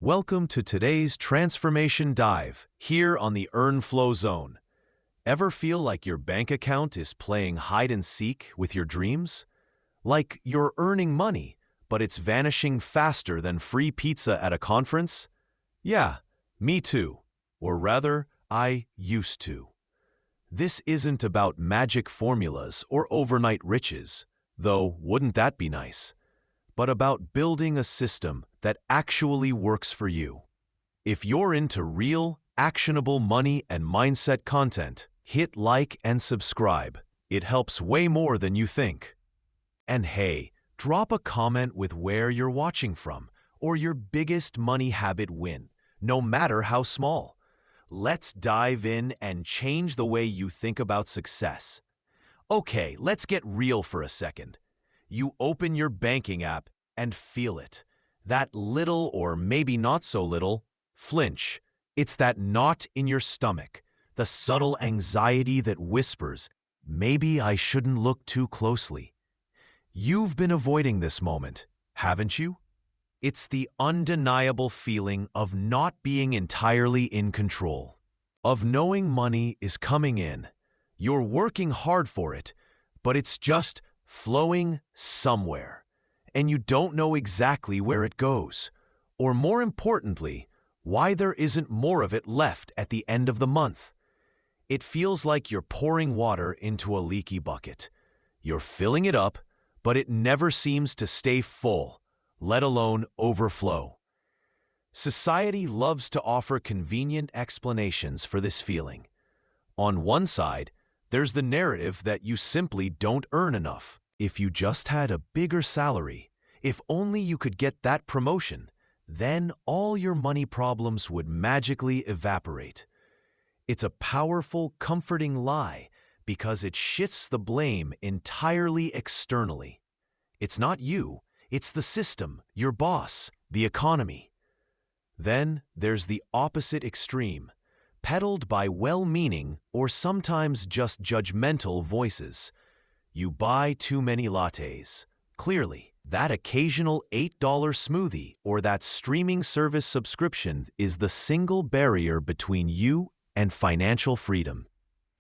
Welcome to today's Transformation Dive, here on the Earn Flow Zone. Ever feel like your bank account is playing hide and seek with your dreams? Like you're earning money, but it's vanishing faster than free pizza at a conference? Yeah, me too. Or rather, I used to. This isn't about magic formulas or overnight riches, though wouldn't that be nice? But about building a system that actually works for you. If you're into real, actionable money and mindset content, hit like and subscribe. It helps way more than you think. And hey, drop a comment with where you're watching from or your biggest money habit win, no matter how small. Let's dive in and change the way you think about success. Okay, let's get real for a second. You open your banking app and feel it. That little, or maybe not so little, flinch. It's that knot in your stomach, the subtle anxiety that whispers, maybe I shouldn't look too closely. You've been avoiding this moment, haven't you? It's the undeniable feeling of not being entirely in control, of knowing money is coming in. You're working hard for it, but it's just flowing somewhere, and you don't know exactly where it goes, or more importantly, why there isn't more of it left at the end of the month. It feels like you're pouring water into a leaky bucket. You're filling it up, but it never seems to stay full, let alone overflow. Society loves to offer convenient explanations for this feeling. On one side, there's the narrative that you simply don't earn enough. If you just had a bigger salary, if only you could get that promotion, then all your money problems would magically evaporate. It's a powerful, comforting lie because it shifts the blame entirely externally. It's not you, it's the system, your boss, the economy. Then there's the opposite extreme, peddled by well-meaning or sometimes just judgmental voices. You buy too many lattes. Clearly, that occasional $8 smoothie or that streaming service subscription is the single barrier between you and financial freedom.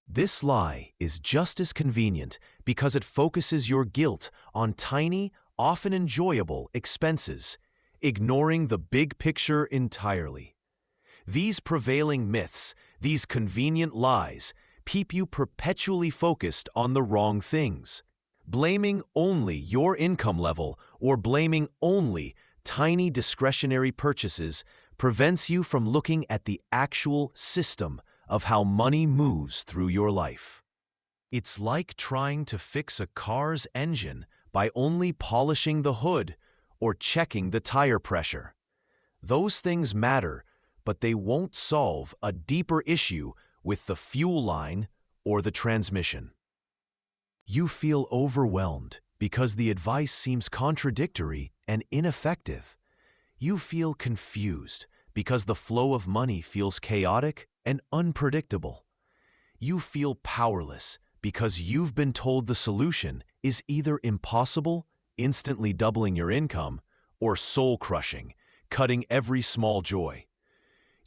This lie is just as convenient because it focuses your guilt on tiny, often enjoyable expenses, ignoring the big picture entirely. These prevailing myths, these convenient lies, keep you perpetually focused on the wrong things. Blaming only your income level or blaming only tiny discretionary purchases prevents you from looking at the actual system of how money moves through your life. It's like trying to fix a car's engine by only polishing the hood or checking the tire pressure. Those things matter, but they won't solve a deeper issue with the fuel line or the transmission. You feel overwhelmed because the advice seems contradictory and ineffective. You feel confused because the flow of money feels chaotic and unpredictable. You feel powerless because you've been told the solution is either impossible, instantly doubling your income, or soul-crushing, cutting every small joy.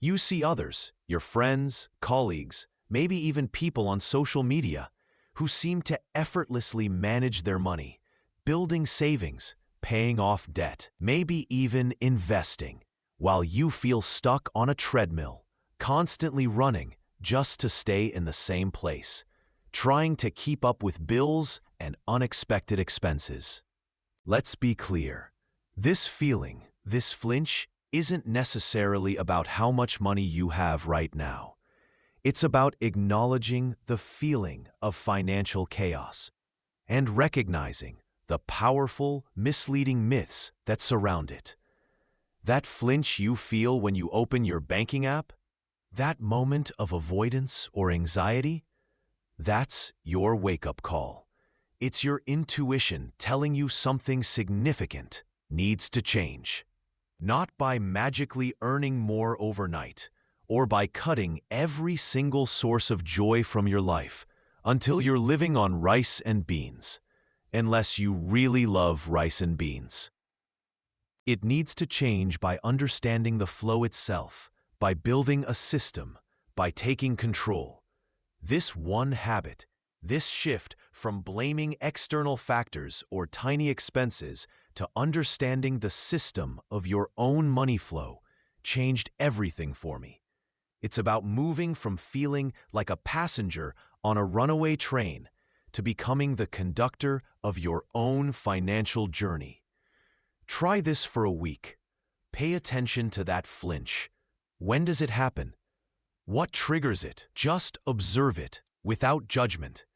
You see others, your friends, colleagues, maybe even people on social media, who seem to effortlessly manage their money, building savings, paying off debt, maybe even investing, while you feel stuck on a treadmill, constantly running just to stay in the same place, trying to keep up with bills and unexpected expenses. Let's be clear. This feeling, this flinch, isn't necessarily about how much money you have right now. It's about acknowledging the feeling of financial chaos and recognizing the powerful, misleading myths that surround it. That flinch you feel when you open your banking app, that moment of avoidance or anxiety, that's your wake-up call. It's your intuition telling you something significant needs to change. Not by magically earning more overnight, or by cutting every single source of joy from your life until you're living on rice and beans, unless you really love rice and beans. It needs to change by understanding the flow itself, by building a system, by taking control. This one habit, this shift from blaming external factors or tiny expenses to understanding the system of your own money flow, changed everything for me. It's about moving from feeling like a passenger on a runaway train to becoming the conductor of your own financial journey. Try this for a week. Pay attention to that flinch. When does it happen? What triggers it? Just observe it without judgment.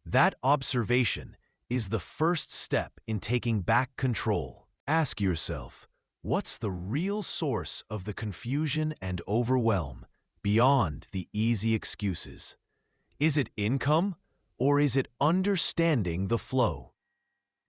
That observation is the first step in taking back control. Ask yourself, what's the real source of the confusion and overwhelm beyond the easy excuses? Is it income, or is it understanding the flow?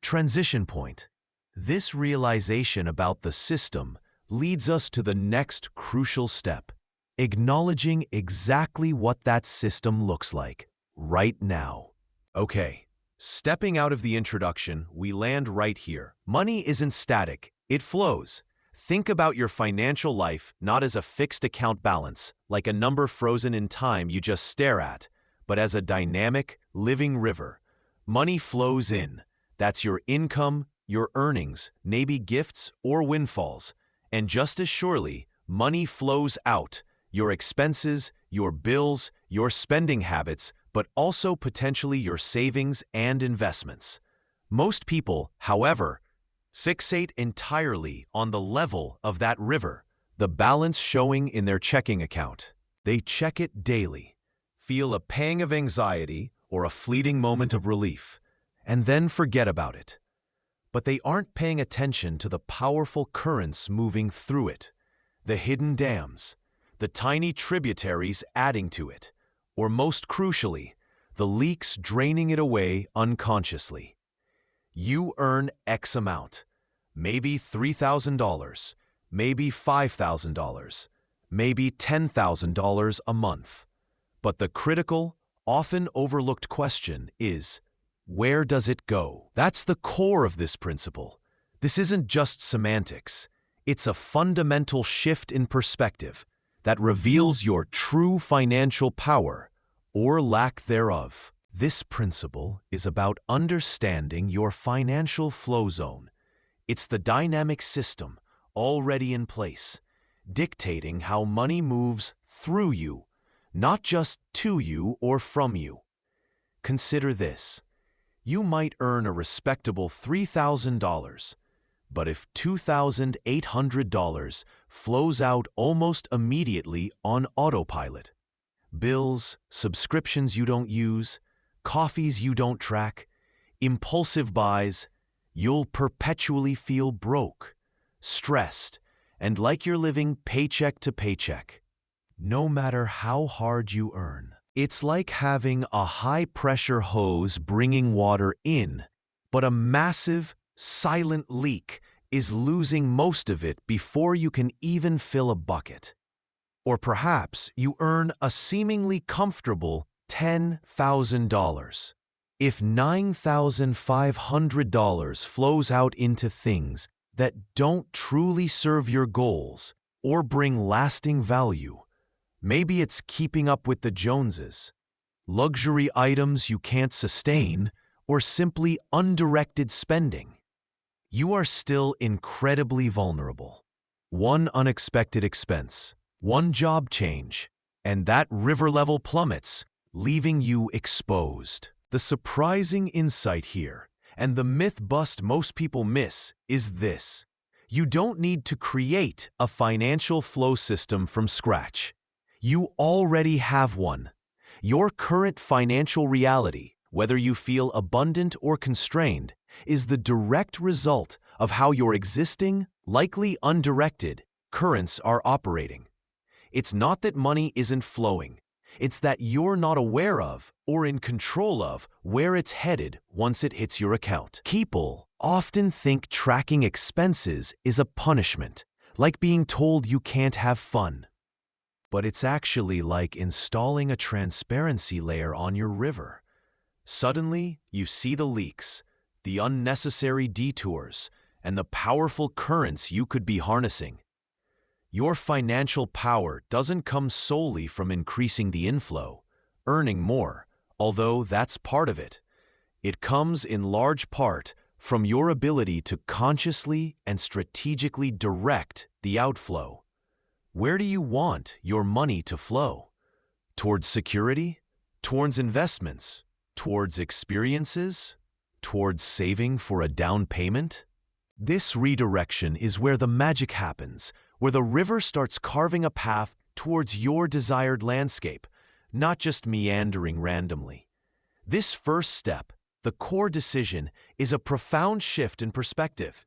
Transition point. This realization about the system leads us to the next crucial step, acknowledging exactly what that system looks like right now. Okay, stepping out of the introduction, we land right here. Money isn't static, it flows. Think about your financial life not as a fixed account balance, like a number frozen in time you just stare at, but as a dynamic, living river. Money flows in. That's your income, your earnings, maybe gifts or windfalls. And just as surely, money flows out. Your expenses, your bills, your spending habits, but also potentially your savings and investments. Most people, however, fixate entirely on the level of that river, the balance showing in their checking account. They check it daily, feel a pang of anxiety or a fleeting moment of relief, and then forget about it. But they aren't paying attention to the powerful currents moving through it, the hidden dams, the tiny tributaries adding to it, or most crucially, the leaks draining it away unconsciously. You earn X amount, maybe $3,000, maybe $5,000, maybe $10,000 a month. But the critical, often overlooked question is, where does it go? That's the core of this principle. This isn't just semantics. It's a fundamental shift in perspective that reveals your true financial power or lack thereof. This principle is about understanding your financial flow zone. It's the dynamic system already in place, dictating how money moves through you, not just to you or from you. Consider this. You might earn a respectable $3,000, but if $2,800 flows out almost immediately on autopilot, bills, subscriptions you don't use, coffees you don't track, impulsive buys, you'll perpetually feel broke, stressed, and like you're living paycheck to paycheck, no matter how hard you earn. It's like having a high-pressure hose bringing water in, but a massive, silent leak is losing most of it before you can even fill a bucket. Or perhaps you earn a seemingly comfortable $10,000. If $9,500 flows out into things that don't truly serve your goals or bring lasting value, maybe it's keeping up with the Joneses, luxury items you can't sustain, or simply undirected spending, you are still incredibly vulnerable. One unexpected expense, one job change, and that river level plummets, leaving you exposed. The surprising insight here, and the myth bust most people miss, is this. You don't need to create a financial flow system from scratch. You already have one. Your current financial reality, whether you feel abundant or constrained, is the direct result of how your existing, likely undirected, currents are operating. It's not that money isn't flowing. It's that you're not aware of or in control of where it's headed once it hits your account. People often think tracking expenses is a punishment, like being told you can't have fun. But it's actually like installing a transparency layer on your river. Suddenly, you see the leaks, the unnecessary detours, and the powerful currents you could be harnessing. Your financial power doesn't come solely from increasing the inflow, earning more, although that's part of it. It comes in large part from your ability to consciously and strategically direct the outflow. Where do you want your money to flow? Towards security? Towards investments? Towards experiences? Towards saving for a down payment? This redirection is where the magic happens, where the river starts carving a path towards your desired landscape, not just meandering randomly. This first step, the core decision, is a profound shift in perspective.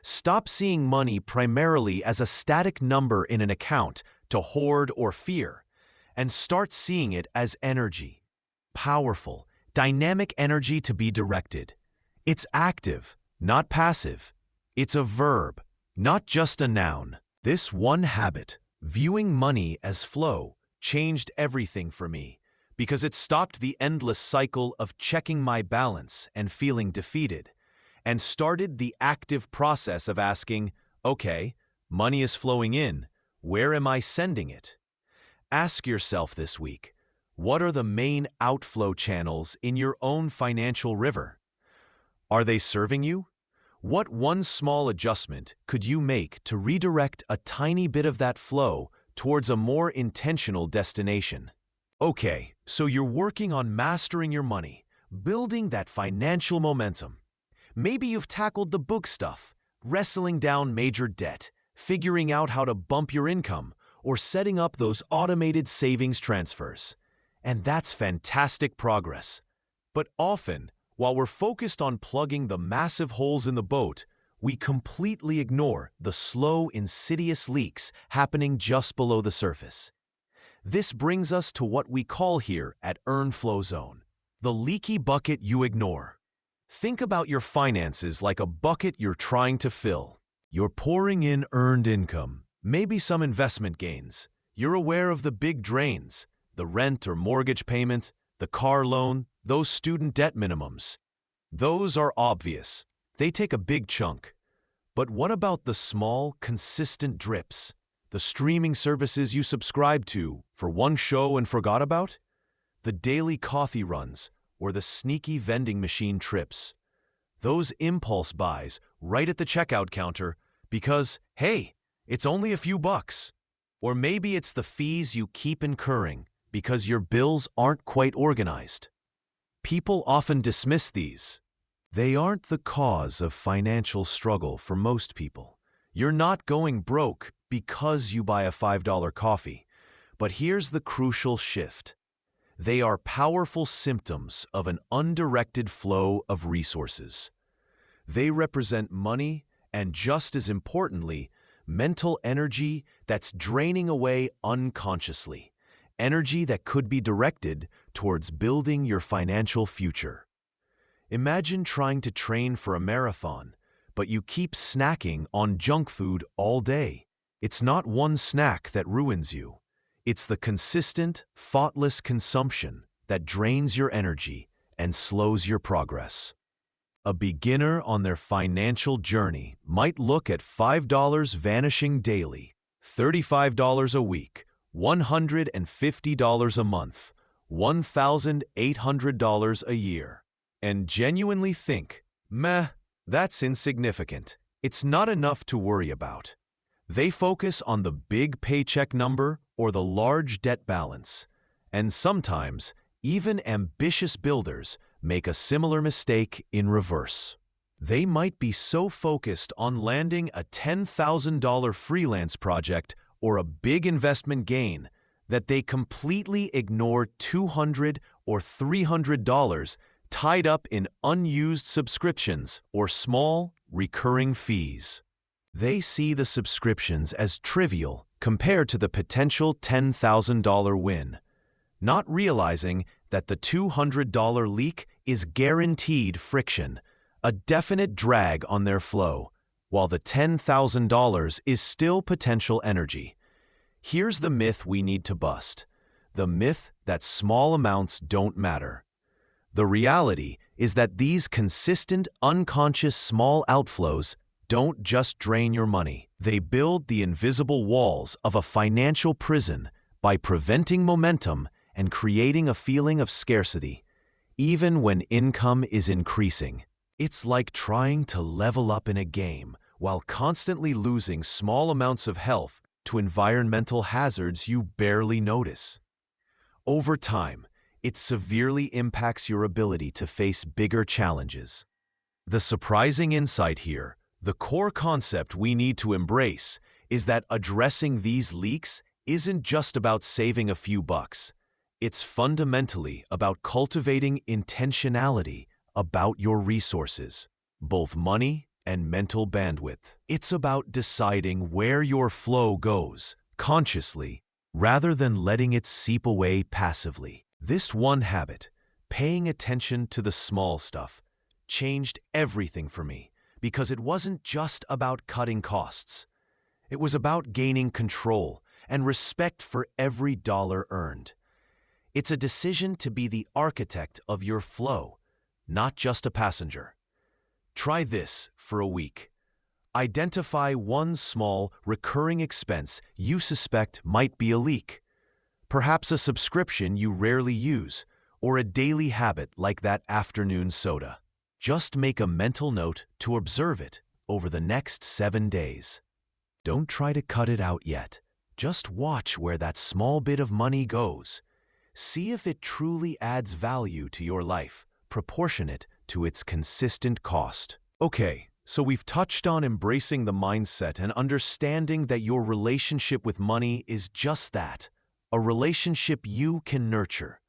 Stop seeing money primarily as a static number in an account to hoard or fear, and start seeing it as energy. Powerful, dynamic energy to be directed. It's active, not passive. It's a verb, not just a noun. This one habit, viewing money as flow, changed everything for me because it stopped the endless cycle of checking my balance and feeling defeated, and started the active process of asking, okay, money is flowing in, where am I sending it? Ask yourself this week, what are the main outflow channels in your own financial river? Are they serving you? What one small adjustment could you make to redirect a tiny bit of that flow towards a more intentional destination? Okay, so you're working on mastering your money, building that financial momentum. Maybe you've tackled the book stuff, wrestling down major debt, figuring out how to bump your income, or setting up those automated savings transfers. And that's fantastic progress. But often, while we're focused on plugging the massive holes in the boat, we completely ignore the slow, insidious leaks happening just below the surface. This brings us to what we call here at Earn Flow Zone, the leaky bucket you ignore. Think about your finances like a bucket you're trying to fill. You're pouring in earned income, maybe some investment gains. You're aware of the big drains, the rent or mortgage payment, the car loan, those student debt minimums. Those are obvious. They take a big chunk. But what about the small, consistent drips? The streaming services you subscribe to for one show and forgot about? The daily coffee runs or the sneaky vending machine trips? Those impulse buys right at the checkout counter because, hey, it's only a few bucks. Or maybe it's the fees you keep incurring because your bills aren't quite organized. People often dismiss these. They aren't the cause of financial struggle for most people. You're not going broke because you buy a $5 coffee. But here's the crucial shift. They are powerful symptoms of an undirected flow of resources. They represent money and, just as importantly, mental energy that's draining away unconsciously. Energy that could be directed towards building your financial future. Imagine trying to train for a marathon, but you keep snacking on junk food all day. It's not one snack that ruins you. It's the consistent, thoughtless consumption that drains your energy and slows your progress. A beginner on their financial journey might look at $5 vanishing daily, $35 a week, $150 a month, $1,800 a year, and genuinely think, meh, that's insignificant. It's not enough to worry about. They focus on the big paycheck number or the large debt balance, and sometimes even ambitious builders make a similar mistake in reverse. They might be so focused on landing a $10,000 freelance project or a big investment gain that they completely ignore $200 or $300 tied up in unused subscriptions or small, recurring fees. They see the subscriptions as trivial compared to the potential $10,000 win, not realizing that the $200 leak is guaranteed friction, a definite drag on their flow, while the $10,000 is still potential energy. Here's the myth we need to bust. The myth that small amounts don't matter. The reality is that these consistent, unconscious small outflows don't just drain your money. They build the invisible walls of a financial prison by preventing momentum and creating a feeling of scarcity, even when income is increasing. It's like trying to level up in a game while constantly losing small amounts of health to environmental hazards you barely notice. Over time, it severely impacts your ability to face bigger challenges. The surprising insight here, the core concept we need to embrace, is that addressing these leaks isn't just about saving a few bucks. It's fundamentally about cultivating intentionality about your resources, both money and mental bandwidth. It's about deciding where your flow goes, consciously, rather than letting it seep away passively. This one habit, paying attention to the small stuff, changed everything for me because it wasn't just about cutting costs. It was about gaining control and respect for every dollar earned. It's a decision to be the architect of your flow, not just a passenger. Try this for a week. Identify one small, recurring expense you suspect might be a leak. Perhaps a subscription you rarely use, or a daily habit like that afternoon soda. Just make a mental note to observe it over the next 7 days. Don't try to cut it out yet. Just watch where that small bit of money goes. See if it truly adds value to your life, proportionate to its consistent cost. Okay, so we've touched on embracing the mindset and understanding that your relationship with money is just that, a relationship you can nurture.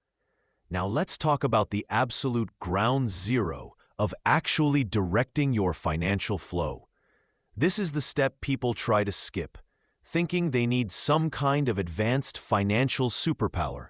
Now let's talk about the absolute ground zero of actually directing your financial flow. This is the step people try to skip, thinking they need some kind of advanced financial superpower.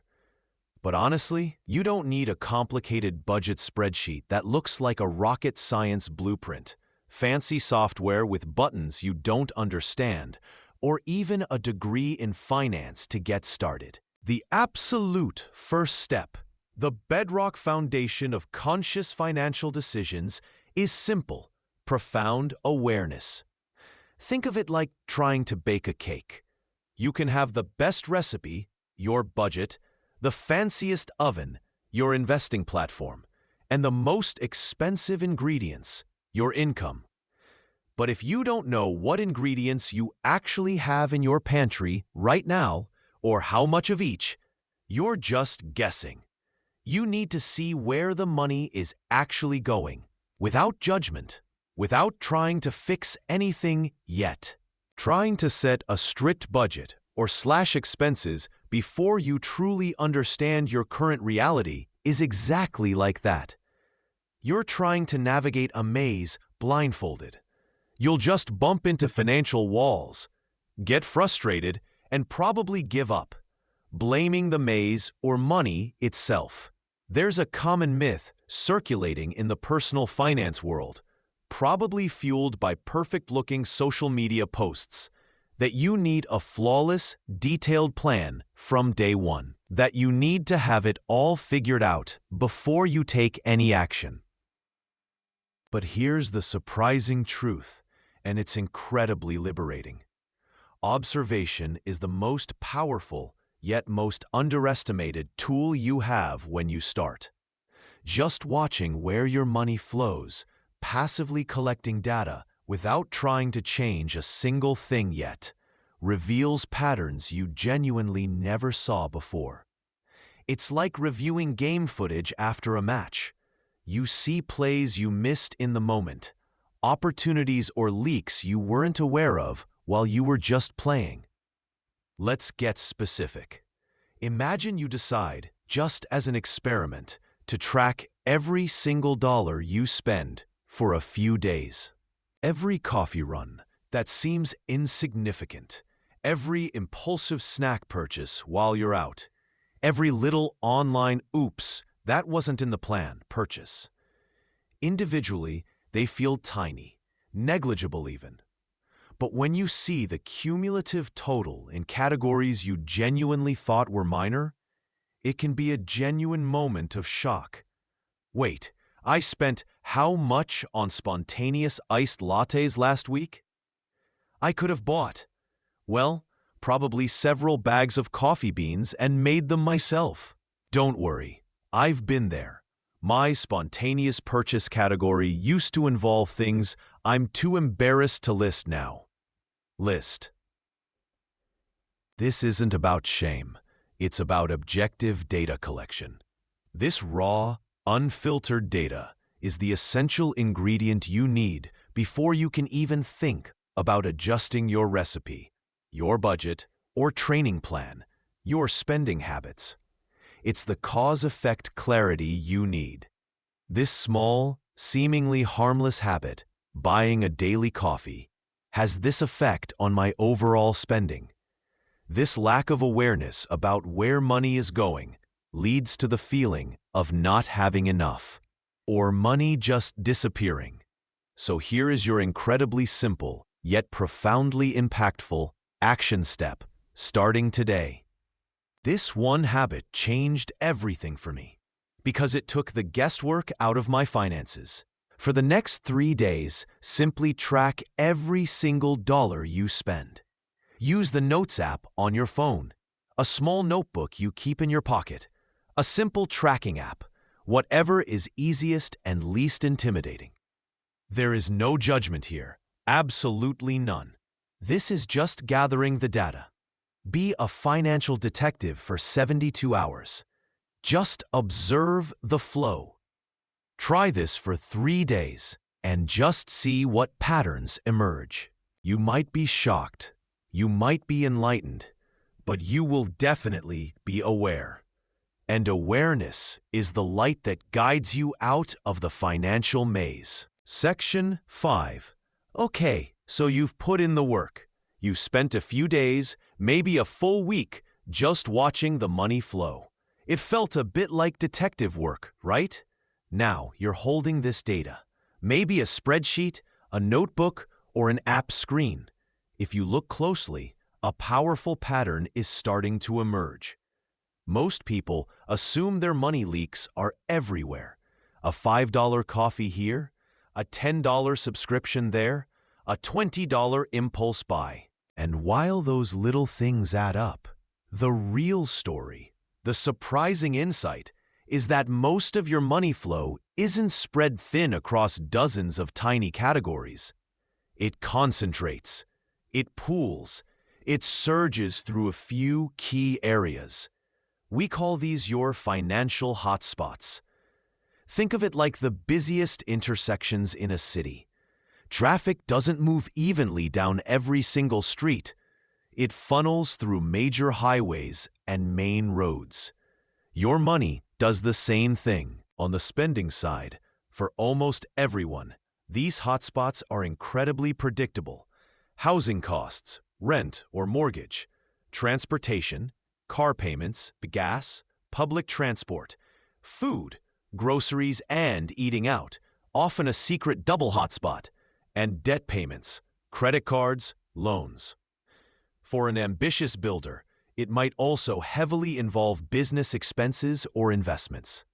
But honestly, you don't need a complicated budget spreadsheet that looks like a rocket science blueprint, fancy software with buttons you don't understand, or even a degree in finance to get started. The absolute first step, the bedrock foundation of conscious financial decisions, is simple, profound awareness. Think of it like trying to bake a cake. You can have the best recipe, your budget, the fanciest oven, your investing platform, and the most expensive ingredients, your income. But if you don't know what ingredients you actually have in your pantry right now, or how much of each, you're just guessing. You need to see where the money is actually going, without judgment, without trying to fix anything yet. Trying to set a strict budget or slash expenses before you truly understand your current reality is exactly like that. You're trying to navigate a maze blindfolded. You'll just bump into financial walls, get frustrated, and probably give up, blaming the maze or money itself. There's a common myth circulating in the personal finance world, probably fueled by perfect-looking social media posts, that you need a flawless, detailed plan from day one, that you need to have it all figured out before you take any action. But here's the surprising truth, and it's incredibly liberating. Observation is the most powerful, yet most underestimated tool you have when you start. Just watching where your money flows, passively collecting data without trying to change a single thing yet, reveals patterns you genuinely never saw before. It's like reviewing game footage after a match. You see plays you missed in the moment, opportunities or leaks you weren't aware of while you were just playing. Let's get specific. Imagine you decide, just as an experiment, to track every single dollar you spend for a few days. Every coffee run that seems insignificant, every impulsive snack purchase while you're out, every little online oops, that wasn't in the plan purchase. Individually, they feel tiny, negligible even. But when you see the cumulative total in categories you genuinely thought were minor, it can be a genuine moment of shock. Wait, I spent how much on spontaneous iced lattes last week? I could have bought, well, probably several bags of coffee beans and made them myself. Don't worry, I've been there. My spontaneous purchase category used to involve things I'm too embarrassed to list now. List. This isn't about shame. It's about objective data collection. This raw, unfiltered data is the essential ingredient you need before you can even think about adjusting your recipe, your budget, or training plan, your spending habits. It's the cause-effect clarity you need. This small, seemingly harmless habit, buying a daily coffee, has this effect on my overall spending. This lack of awareness about where money is going leads to the feeling of not having enough, or money just disappearing. So here is your incredibly simple, yet profoundly impactful, action step, starting today. This one habit changed everything for me, because it took the guesswork out of my finances. For the next 3 days, simply track every single dollar you spend. Use the Notes app on your phone, a small notebook you keep in your pocket, a simple tracking app, whatever is easiest and least intimidating. There is no judgment here, absolutely none. This is just gathering the data. Be a financial detective for 72 hours. Just observe the flow. Try this for 3 days and just see what patterns emerge. You might be shocked, you might be enlightened, but you will definitely be aware. And awareness is the light that guides you out of the financial maze. Section 5. Okay, so you've put in the work. You spent a few days, maybe a full week, just watching the money flow. It felt a bit like detective work, right? Now you're holding this data. Maybe a spreadsheet, a notebook, or an app screen. If you look closely, a powerful pattern is starting to emerge. Most people assume their money leaks are everywhere. A $5 coffee here, a $10 subscription there, a $20 impulse buy. And while those little things add up, the real story, the surprising insight, is that most of your money flow isn't spread thin across dozens of tiny categories. It concentrates, it pools, it surges through a few key areas. We call these your financial hotspots. Think of it like the busiest intersections in a city. Traffic doesn't move evenly down every single street. It funnels through major highways and main roads. Your money does the same thing. On the spending side, for almost everyone, these hotspots are incredibly predictable. Housing costs, rent or mortgage, transportation, car payments, gas, public transport, food, groceries and eating out, often a secret double hotspot, and debt payments, credit cards, loans. For an ambitious builder, it might also heavily involve business expenses or investments.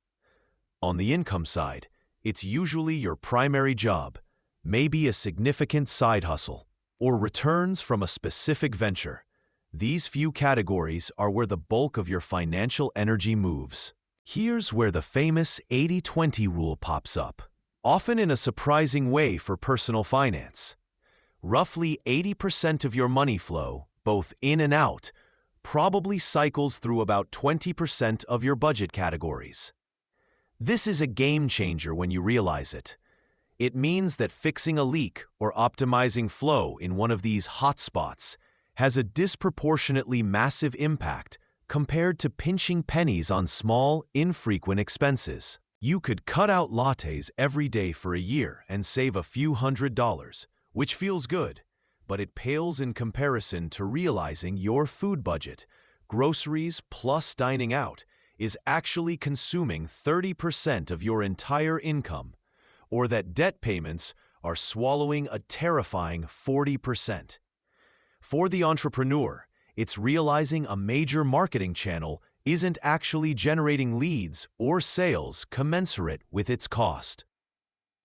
On the income side, it's usually your primary job, maybe a significant side hustle, or returns from a specific venture. These few categories are where the bulk of your financial energy moves. Here's where the famous 80-20 rule pops up, often in a surprising way for personal finance. Roughly 80% of your money flow, both in and out, probably cycles through about 20% of your budget categories. This is a game changer when you realize it. It means that fixing a leak or optimizing flow in one of these hotspots has a disproportionately massive impact compared to pinching pennies on small, infrequent expenses. You could cut out lattes every day for a year and save a few $100s, which feels good, but it pales in comparison to realizing your food budget, groceries plus dining out, is actually consuming 30% of your entire income, or that debt payments are swallowing a terrifying 40%. For the entrepreneur, it's realizing a major marketing channel isn't actually generating leads or sales commensurate with its cost.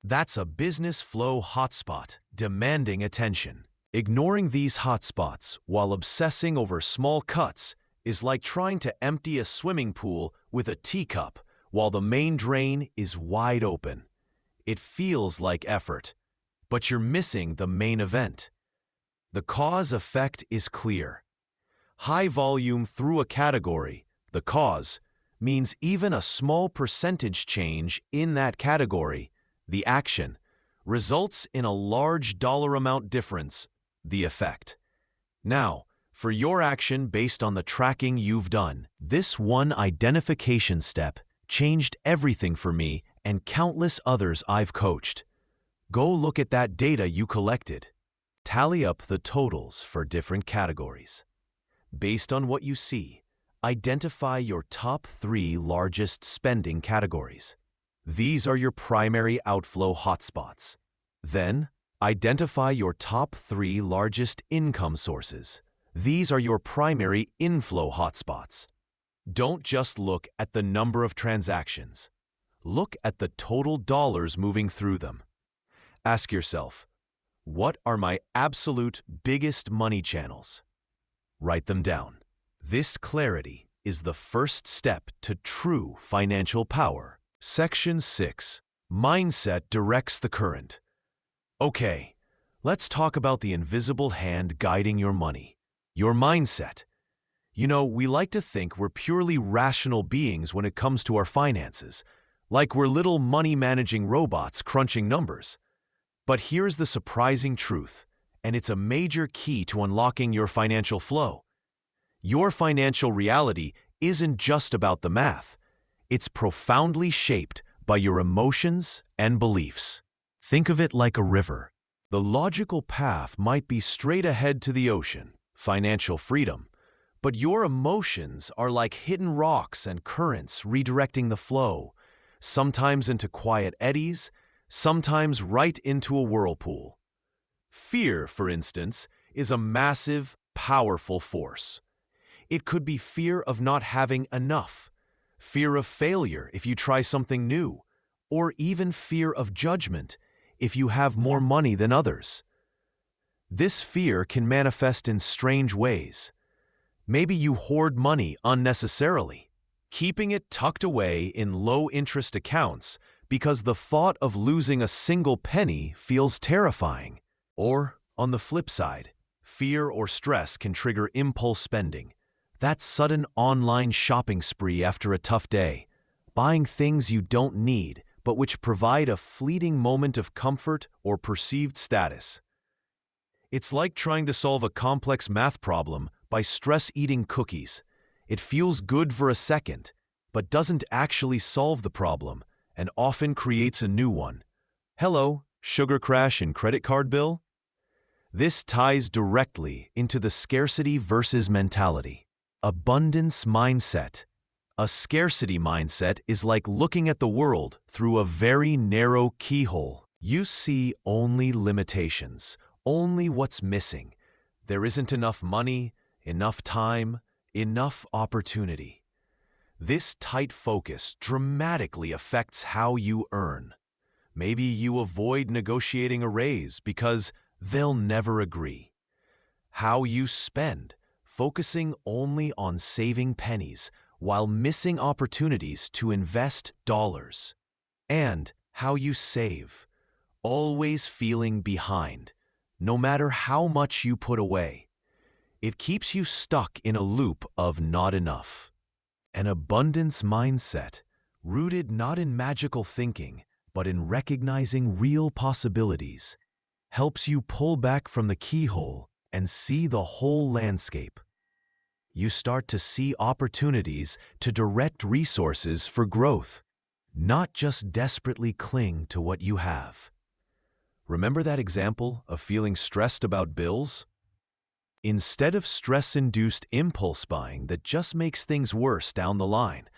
That's a business flow hotspot demanding attention. Ignoring these hotspots while obsessing over small cuts is like trying to empty a swimming pool with a teacup while the main drain is wide open. It feels like effort, but you're missing the main event. The cause-effect is clear. High volume through a category, the cause, means even a small percentage change in that category, the action, results in a large dollar amount difference, the effect. Now, for your action based on the tracking you've done, this one identification step changed everything for me and countless others I've coached. Go look at that data you collected. Tally up the totals for different categories. Based on what you see, identify your top 3 largest spending categories. These are your primary outflow hotspots. Then, identify your top 3 largest income sources. These are your primary inflow hotspots. Don't just look at the number of transactions. Look at the total dollars moving through them. Ask yourself, what are my absolute biggest money channels? Write them down. This clarity is the first step to true financial power. Section 6. Mindset directs the current. Okay, let's talk about the invisible hand guiding your money. Your mindset. You know, we like to think we're purely rational beings when it comes to our finances, like we're little money-managing robots crunching numbers. But here's the surprising truth, and it's a major key to unlocking your financial flow. Your financial reality isn't just about the math. It's profoundly shaped by your emotions and beliefs. Think of it like a river. The logical path might be straight ahead to the ocean, financial freedom, but your emotions are like hidden rocks and currents redirecting the flow, sometimes into quiet eddies, sometimes right into a whirlpool. Fear, for instance, is a massive, powerful force. It could be fear of not having enough, fear of failure if you try something new, or even fear of judgment if you have more money than others. This fear can manifest in strange ways. Maybe you hoard money unnecessarily, keeping it tucked away in low-interest accounts because the thought of losing a single penny feels terrifying. Or, on the flip side, fear or stress can trigger impulse spending. That sudden online shopping spree after a tough day, buying things you don't need but which provide a fleeting moment of comfort or perceived status. It's like trying to solve a complex math problem by stress-eating cookies. It feels good for a second, but doesn't actually solve the problem and often creates a new one. Hello, sugar crash and credit card bill? This ties directly into the scarcity versus mentality. Abundance mindset. A scarcity mindset is like looking at the world through a very narrow keyhole. You see only limitations, only what's missing. There isn't enough money, enough time, enough opportunity. This tight focus dramatically affects how you earn. Maybe you avoid negotiating a raise because they'll never agree. How you spend, focusing only on saving pennies while missing opportunities to invest dollars. And how you save, always feeling behind, no matter how much you put away. It keeps you stuck in a loop of not enough. An abundance mindset, rooted not in magical thinking, but in recognizing real possibilities, helps you pull back from the keyhole and see the whole landscape. You start to see opportunities to direct resources for growth, not just desperately cling to what you have. Remember that example of feeling stressed about bills? Instead of stress-induced impulse buying that just makes things worse down the line,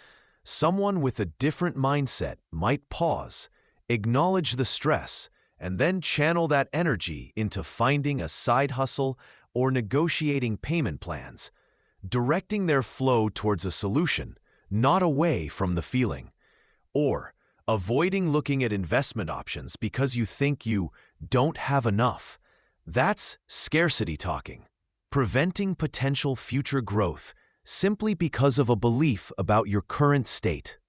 someone with a different mindset might pause, acknowledge the stress, and then channel that energy into finding a side hustle or negotiating payment plans. directing their flow towards a solution, not away from the feeling. Or avoiding looking at investment options because you think you don't have enough. That's scarcity talking, preventing potential future growth simply because of a belief about your current state.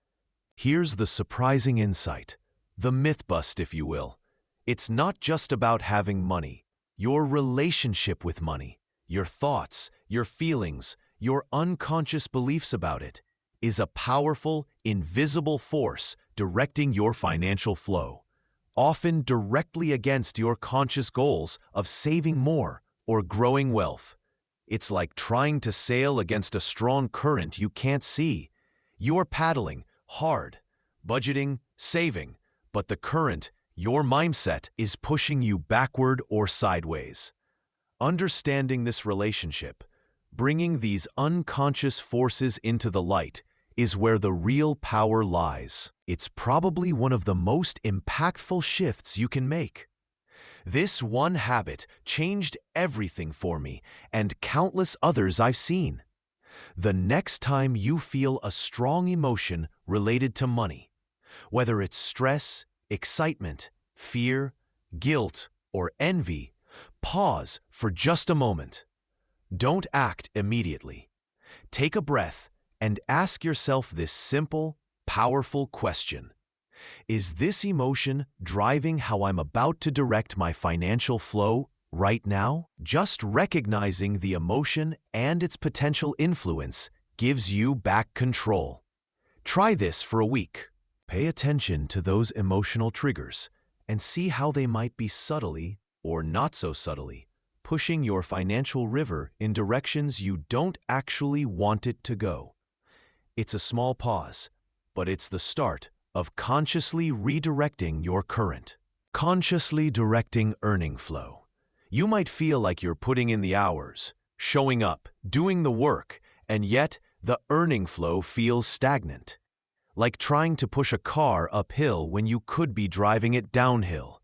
Here's the surprising insight, the myth bust, if you will. It's not just about having money. Your relationship with money, your thoughts, your feelings, your unconscious beliefs about it, is a powerful, invisible force directing your financial flow, often directly against your conscious goals of saving more or growing wealth. It's like trying to sail against a strong current you can't see. You're paddling hard, budgeting, saving, but the current, your mindset, is pushing you backward or sideways. Understanding this relationship, bringing these unconscious forces into the light, is where the real power lies. It's probably one of the most impactful shifts you can make. This one habit changed everything for me and countless others I've seen. The next time you feel a strong emotion related to money, whether it's stress, excitement, fear, guilt, or envy, pause for just a moment. Don't act immediately. Take a breath and ask yourself this simple, powerful question. Is this emotion driving how I'm about to direct my financial flow right now? Just recognizing the emotion and its potential influence gives you back control. Try this for a week. Pay attention to those emotional triggers and see how they might be subtly, or not so subtly, pushing your financial river in directions you don't actually want it to go. It's a small pause, but it's the start of consciously redirecting your current. Consciously directing earning flow. You might feel like you're putting in the hours, showing up, doing the work, and yet the earning flow feels stagnant. Like trying to push a car uphill when you could be driving it downhill.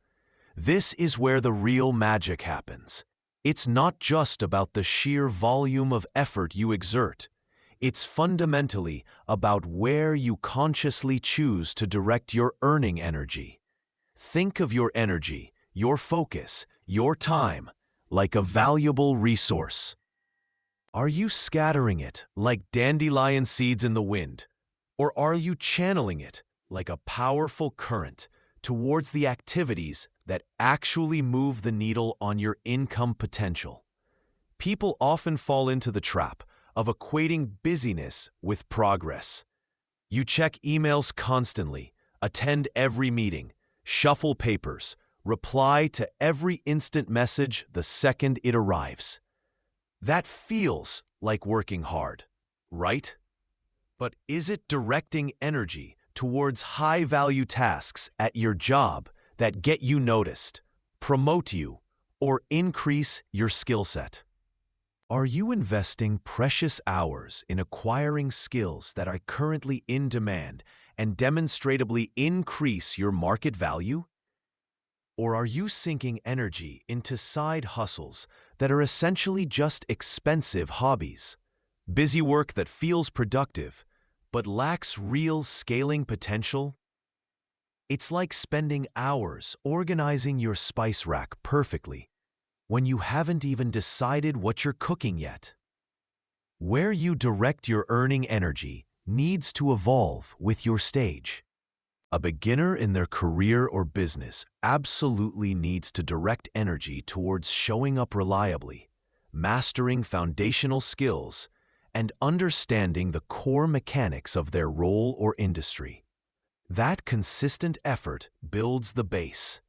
This is where the real magic happens. It's not just about the sheer volume of effort you exert. It's fundamentally about where you consciously choose to direct your earning energy. Think of your energy, your focus, your time, like a valuable resource. Are you scattering it like dandelion seeds in the wind? Or are you channeling it like a powerful current towards the activities that actually move the needle on your income potential? People often fall into the trap of equating busyness with progress. You check emails constantly, attend every meeting, shuffle papers, reply to every instant message the second it arrives. That feels like working hard, right? But is it directing energy towards high-value tasks at your job that get you noticed, promote you, or increase your skill set? Are you investing precious hours in acquiring skills that are currently in demand and demonstrably increase your market value? Or are you sinking energy into side hustles that are essentially just expensive hobbies? Busy work that feels productive but lacks real scaling potential? It's like spending hours organizing your spice rack perfectly when you haven't even decided what you're cooking yet. Where you direct your earning energy needs to evolve with your stage. A beginner in their career or business absolutely needs to direct energy towards showing up reliably, mastering foundational skills, and understanding the core mechanics of their role or industry. That consistent effort builds the base.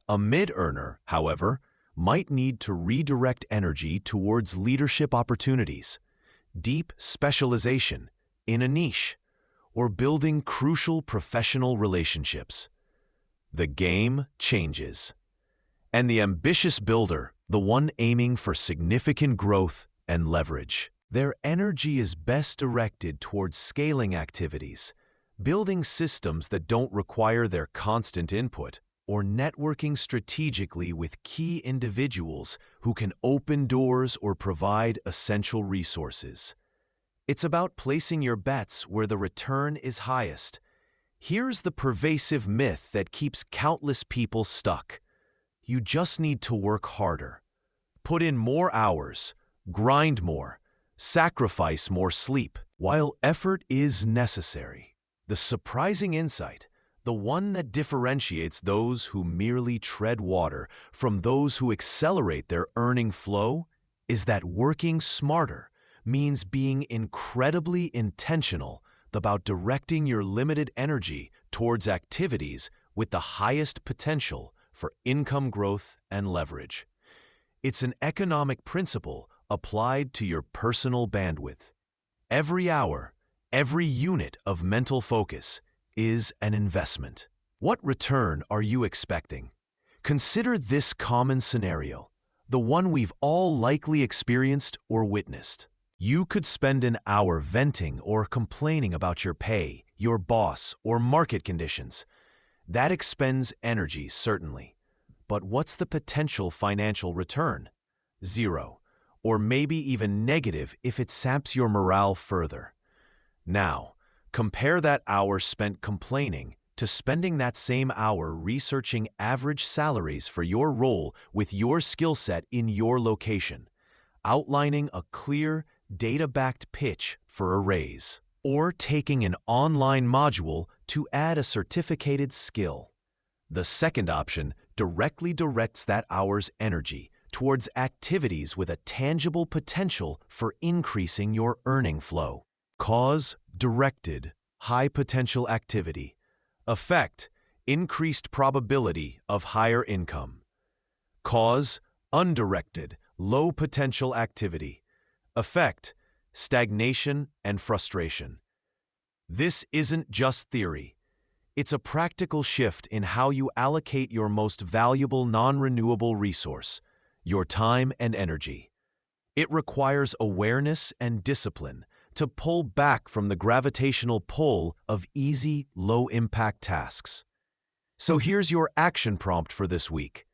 A mid-earner, however, might need to redirect energy towards leadership opportunities, deep specialization in a niche, or building crucial professional relationships. The game changes. And the ambitious builder, the one aiming for significant growth and leverage, their energy is best directed towards scaling activities, building systems that don't require their constant input, or networking strategically with key individuals who can open doors or provide essential resources. It's about placing your bets where the return is highest. Here's the pervasive myth that keeps countless people stuck. You just need to work harder. Put in more hours, grind more, sacrifice more sleep. While effort is necessary, the surprising insight, the one that differentiates those who merely tread water from those who accelerate their earning flow, is that working smarter means being incredibly intentional about directing your limited energy towards activities with the highest potential for income growth and leverage. It's an economic principle applied to your personal bandwidth. Every hour, every unit of mental focus is an investment. What return are you expecting? Consider this common scenario, the one we've all likely experienced or witnessed. You could spend an hour venting or complaining about your pay, your boss, or market conditions. That expends energy, certainly. But what's the potential financial return? Zero. Or maybe even negative if it saps your morale further. Now, compare that hour spent complaining to spending that same hour researching average salaries for your role with your skill set in your location, outlining a clear, data-backed pitch for a raise, or taking an online module to add a certificated skill. The second option directly directs that hour's energy towards activities with a tangible potential for increasing your earning flow. Cause, directed, high-potential activity. Effect, increased probability of higher income. Cause, undirected, low-potential activity. Effect, stagnation and frustration. This isn't just theory. It's a practical shift in how you allocate your most valuable non-renewable resource, your time and energy. It requires awareness and discipline to pull back from the gravitational pull of easy, low-impact tasks. So here's your action prompt for this week.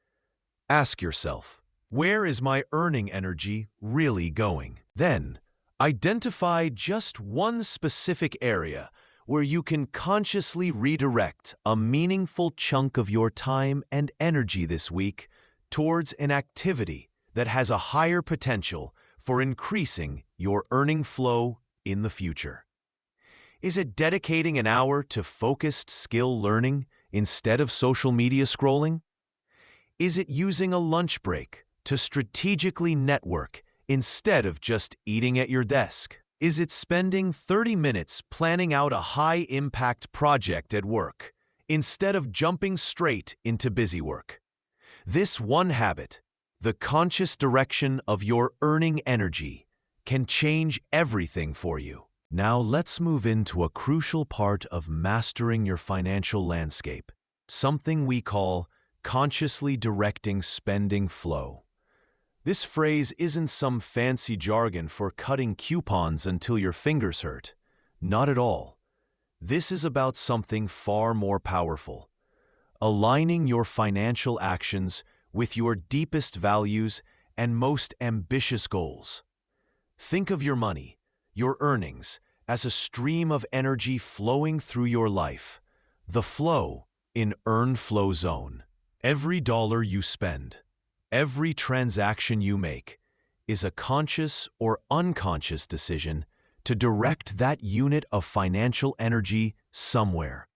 Ask yourself, where is my earning energy really going? Then, identify just one specific area where you can consciously redirect a meaningful chunk of your time and energy this week towards an activity that has a higher potential for increasing your earning flow in the future. Is it dedicating an hour to focused skill learning instead of social media scrolling? Is it using a lunch break to strategically network instead of just eating at your desk? Is it spending 30 minutes planning out a high-impact project at work instead of jumping straight into busy work? This one habit, the conscious direction of your earning energy, can change everything for you. Now let's move into a crucial part of mastering your financial landscape, something we call consciously directing spending flow. This phrase isn't some fancy jargon for cutting coupons until your fingers hurt. Not at all. This is about something far more powerful. Aligning your financial actions with your deepest values and most ambitious goals. Think of your money, your earnings, as a stream of energy flowing through your life. The flow in Earn Flow Zone. Every dollar you spend, every transaction you make, is a conscious or unconscious decision to direct that unit of financial energy somewhere.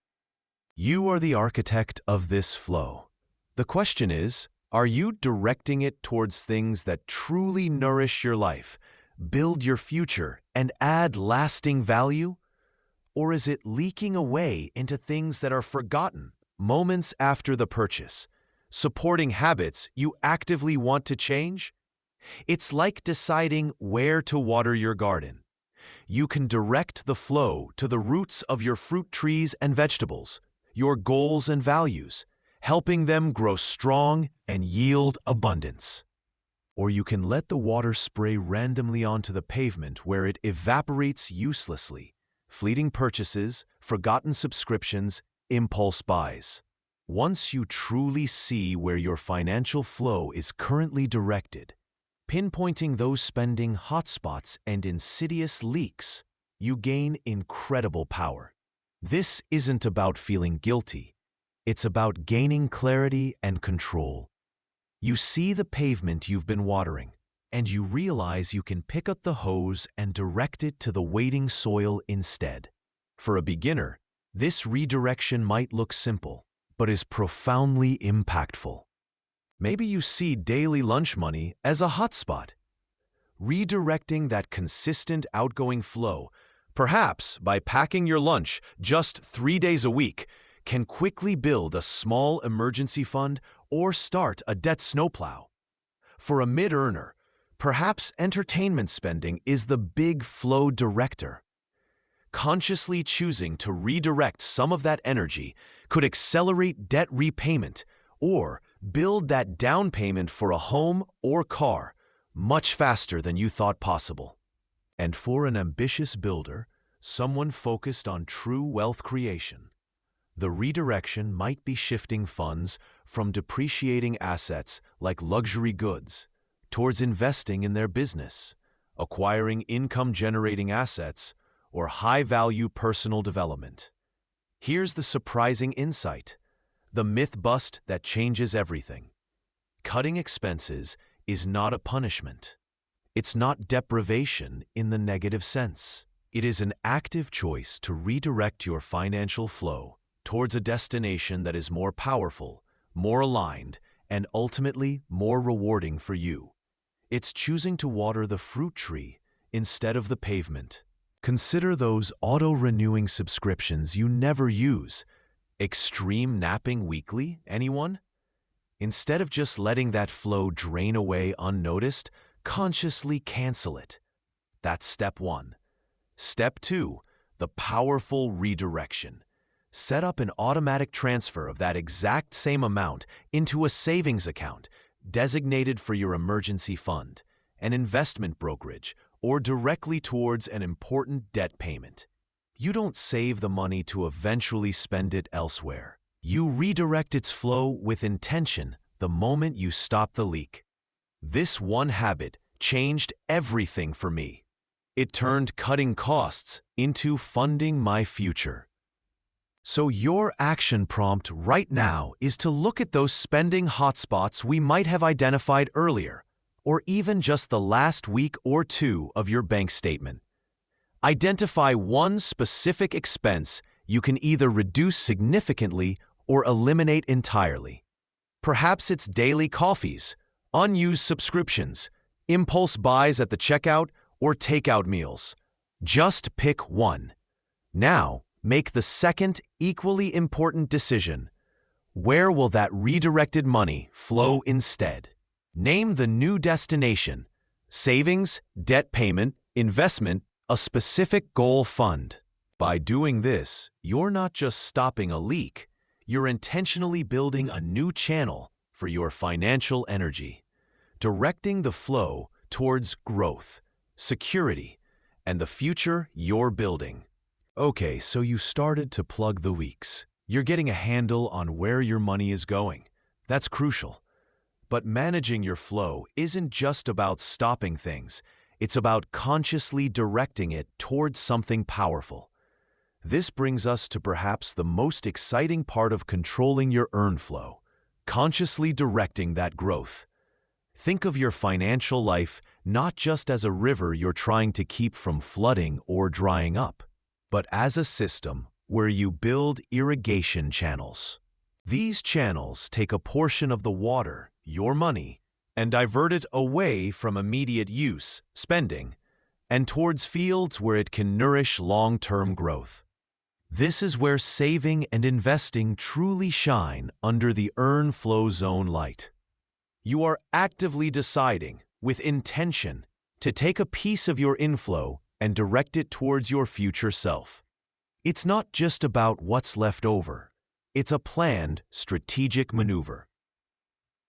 You are the architect of this flow. The question is, are you directing it towards things that truly nourish your life, build your future, and add lasting value? Or is it leaking away into things that are forgotten moments after the purchase, supporting habits you actively want to change? It's like deciding where to water your garden. You can direct the flow to the roots of your fruit trees and vegetables, your goals and values, helping them grow strong and yield abundance. Or you can let the water spray randomly onto the pavement where it evaporates uselessly, fleeting purchases, forgotten subscriptions, impulse buys. Once you truly see where your financial flow is currently directed, pinpointing those spending hotspots and insidious leaks, you gain incredible power. This isn't about feeling guilty. It's about gaining clarity and control. You see the pavement you've been watering, and you realize you can pick up the hose and direct it to the waiting soil instead. For a beginner, this redirection might look simple, but is profoundly impactful. Maybe you see daily lunch money as a hotspot. Redirecting that consistent outgoing flow, perhaps by packing your lunch just 3 days a week, can quickly build a small emergency fund or start a debt snowplow. For a mid-earner, perhaps entertainment spending is the big flow director. Consciously choosing to redirect some of that energy could accelerate debt repayment or build that down payment for a home or car much faster than you thought possible. And for an ambitious builder, someone focused on true wealth creation, the redirection might be shifting funds from depreciating assets like luxury goods towards investing in their business, acquiring income-generating assets, or high-value personal development. Here's the surprising insight, the myth bust that changes everything. Cutting expenses is not a punishment. It's not deprivation in the negative sense. It is an active choice to redirect your financial flow towards a destination that is more powerful, more aligned, and ultimately more rewarding for you. It's choosing to water the fruit tree instead of the pavement. Consider those auto-renewing subscriptions you never use. Extreme napping weekly, anyone? Instead of just letting that flow drain away unnoticed, consciously cancel it. That's step 1. Step 2, the powerful redirection. Set up an automatic transfer of that exact same amount into a savings account designated for your emergency fund, an investment brokerage, or directly towards an important debt payment. You don't save the money to eventually spend it elsewhere. You redirect its flow with intention the moment you stop the leak. This one habit changed everything for me. It turned cutting costs into funding my future. So your action prompt right now is to look at those spending hotspots we might have identified earlier, or even just the last week or two of your bank statement. Identify one specific expense you can either reduce significantly or eliminate entirely. Perhaps it's daily coffees, unused subscriptions, impulse buys at the checkout, or takeout meals. Just pick one. Now, make the second equally important decision. Where will that redirected money flow instead? Name the new destination: savings, debt payment, investment, a specific goal fund. By doing this, you're not just stopping a leak, you're intentionally building a new channel for your financial energy, directing the flow towards growth, security, and the future you're building. Okay, so you started to plug the leaks. You're getting a handle on where your money is going. That's crucial. But managing your flow isn't just about stopping things. It's about consciously directing it towards something powerful. This brings us to perhaps the most exciting part of controlling your earn flow, consciously directing that growth. Think of your financial life not just as a river you're trying to keep from flooding or drying up, but as a system where you build irrigation channels. These channels take a portion of the water, your money, and divert it away from immediate use, spending, and towards fields where it can nourish long-term growth. This is where saving and investing truly shine under the earn flow zone light. You are actively deciding, with intention, to take a piece of your inflow and direct it towards your future self. It's not just about what's left over. It's a planned, strategic maneuver.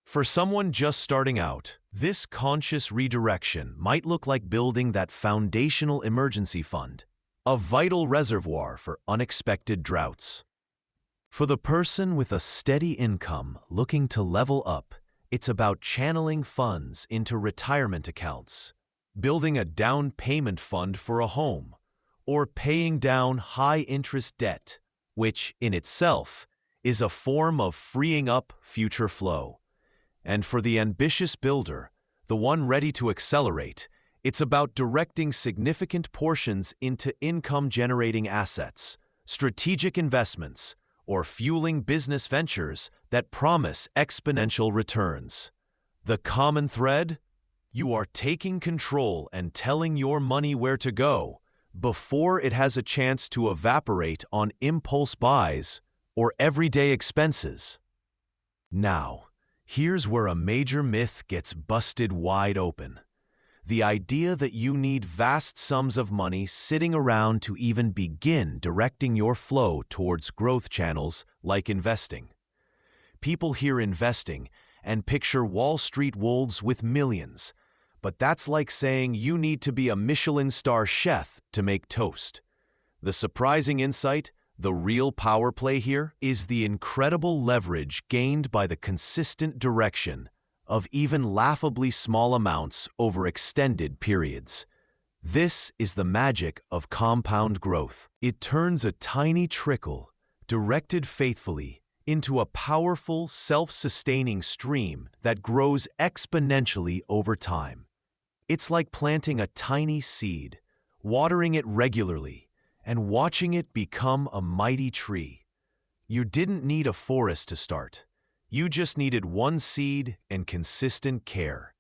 For someone just starting out, this conscious redirection might look like building that foundational emergency fund, a vital reservoir for unexpected droughts. For the person with a steady income looking to level up, it's about channeling funds into retirement accounts, building a down payment fund for a home, or paying down high-interest debt, which, in itself, is a form of freeing up future flow. And for the ambitious builder, the one ready to accelerate, it's about directing significant portions into income-generating assets, strategic investments, or fueling business ventures that promise exponential returns. The common thread? You are taking control and telling your money where to go before it has a chance to evaporate on impulse buys or everyday expenses. Now, here's where a major myth gets busted wide open. The idea that you need vast sums of money sitting around to even begin directing your flow towards growth channels like investing. People hear investing and picture Wall Street wolves with millions, but that's like saying you need to be a Michelin star chef to make toast. The surprising insight, the real power play here, is the incredible leverage gained by the consistent direction of even laughably small amounts over extended periods. This is the magic of compound growth. It turns a tiny trickle, directed faithfully, into a powerful, self-sustaining stream that grows exponentially over time. It's like planting a tiny seed, watering it regularly, and watching it become a mighty tree. You didn't need a forest to start. You just needed one seed and consistent care.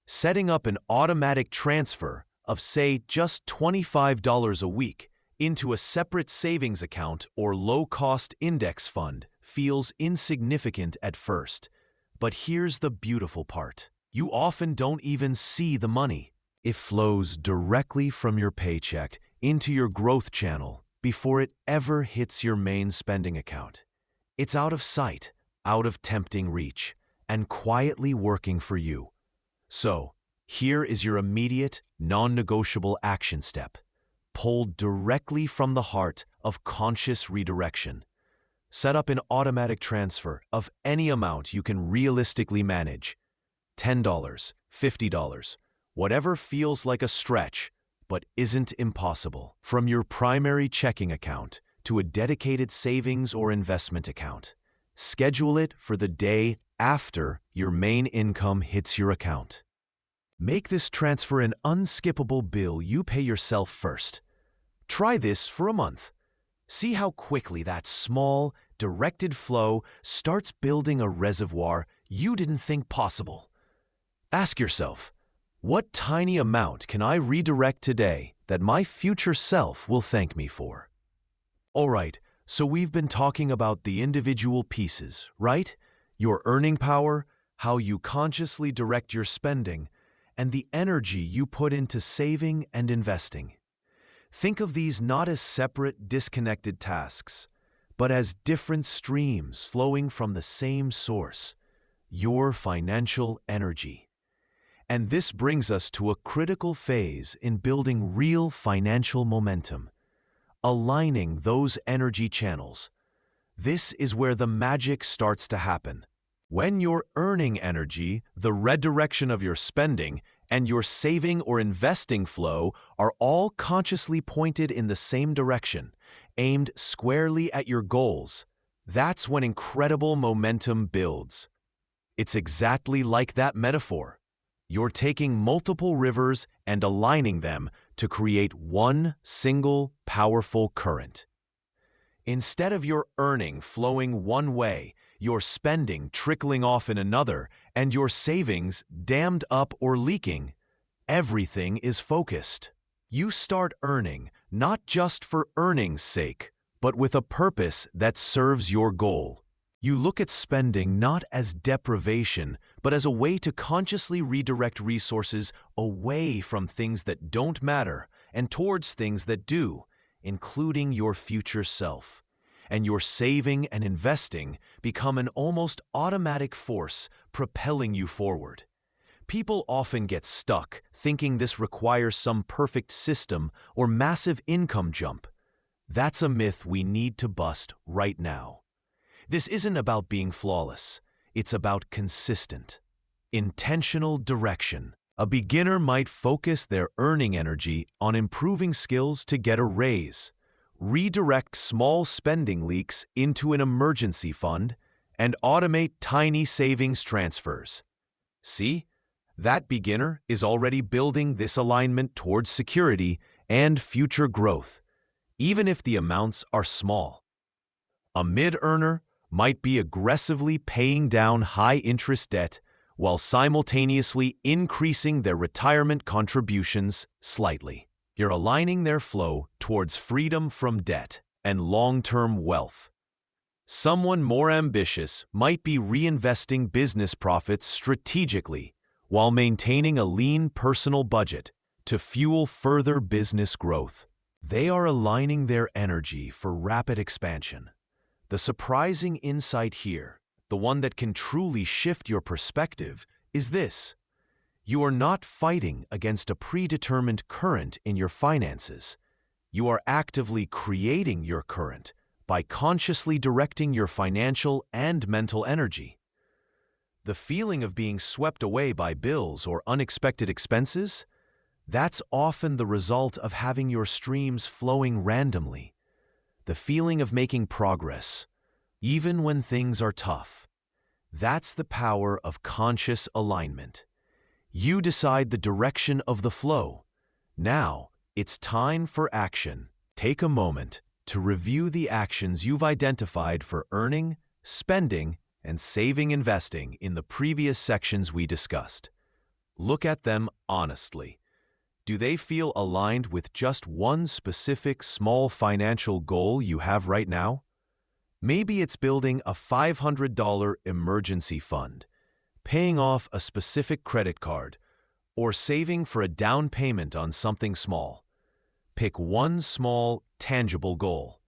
Setting up an automatic transfer of, say, just $25 a week into a separate savings account or low-cost index fund feels insignificant at first. But here's the beautiful part. You often don't even see the money. It flows directly from your paycheck into your growth channel before it ever hits your main spending account. It's out of sight, out of tempting reach, and quietly working for you. So, here is your immediate, non-negotiable action step, pulled directly from the heart of conscious redirection. Set up an automatic transfer of any amount you can realistically manage. $10, $50, whatever feels like a stretch, but isn't impossible, from your primary checking account to a dedicated savings or investment account. Schedule it for the day after your main income hits your account. Make this transfer an unskippable bill you pay yourself first. Try this for a month. See how quickly that small, directed flow starts building a reservoir you didn't think possible. Ask yourself, what tiny amount can I redirect today that my future self will thank me for? All right. So we've been talking about the individual pieces, right? Your earning power, how you consciously direct your spending, and the energy you put into saving and investing. Think of these not as separate, disconnected tasks, but as different streams flowing from the same source, your financial energy. And this brings us to a critical phase in building real financial momentum. Aligning those energy channels. This is where the magic starts to happen. When your earning energy, the redirection of your spending, and your saving or investing flow are all consciously pointed in the same direction, aimed squarely at your goals, that's when incredible momentum builds. It's exactly like that metaphor. You're taking multiple rivers and aligning them to create one single powerful current. Instead of your earning flowing one way, your spending trickling off in another, and your savings dammed up or leaking, everything is focused. You start earning not just for earning's sake, but with a purpose that serves your goal. You look at spending not as deprivation, but as a way to consciously redirect resources away from things that don't matter and towards things that do, including your future self. And your saving and investing become an almost automatic force propelling you forward. People often get stuck thinking this requires some perfect system or massive income jump. That's a myth we need to bust right now. This isn't about being flawless. It's about consistent, intentional direction. A beginner might focus their earning energy on improving skills to get a raise, redirect small spending leaks into an emergency fund, and automate tiny savings transfers. See? That beginner is already building this alignment towards security and future growth, even if the amounts are small. A mid-earner might be aggressively paying down high-interest debt while simultaneously increasing their retirement contributions slightly. You're aligning their flow towards freedom from debt and long-term wealth. Someone more ambitious might be reinvesting business profits strategically while maintaining a lean personal budget to fuel further business growth. They are aligning their energy for rapid expansion. The surprising insight here, the one that can truly shift your perspective, is this: you are not fighting against a predetermined current in your finances. You are actively creating your current by consciously directing your financial and mental energy. The feeling of being swept away by bills or unexpected expenses? That's often the result of having your streams flowing randomly. The feeling of making progress, even when things are tough. That's the power of conscious alignment. You decide the direction of the flow. Now, it's time for action. Take a moment to review the actions you've identified for earning, spending, and saving investing in the previous sections we discussed. Look at them honestly. Do they feel aligned with just one specific small financial goal you have right now? Maybe it's building a $500 emergency fund, paying off a specific credit card, or saving for a down payment on something small. Pick one small, tangible goal.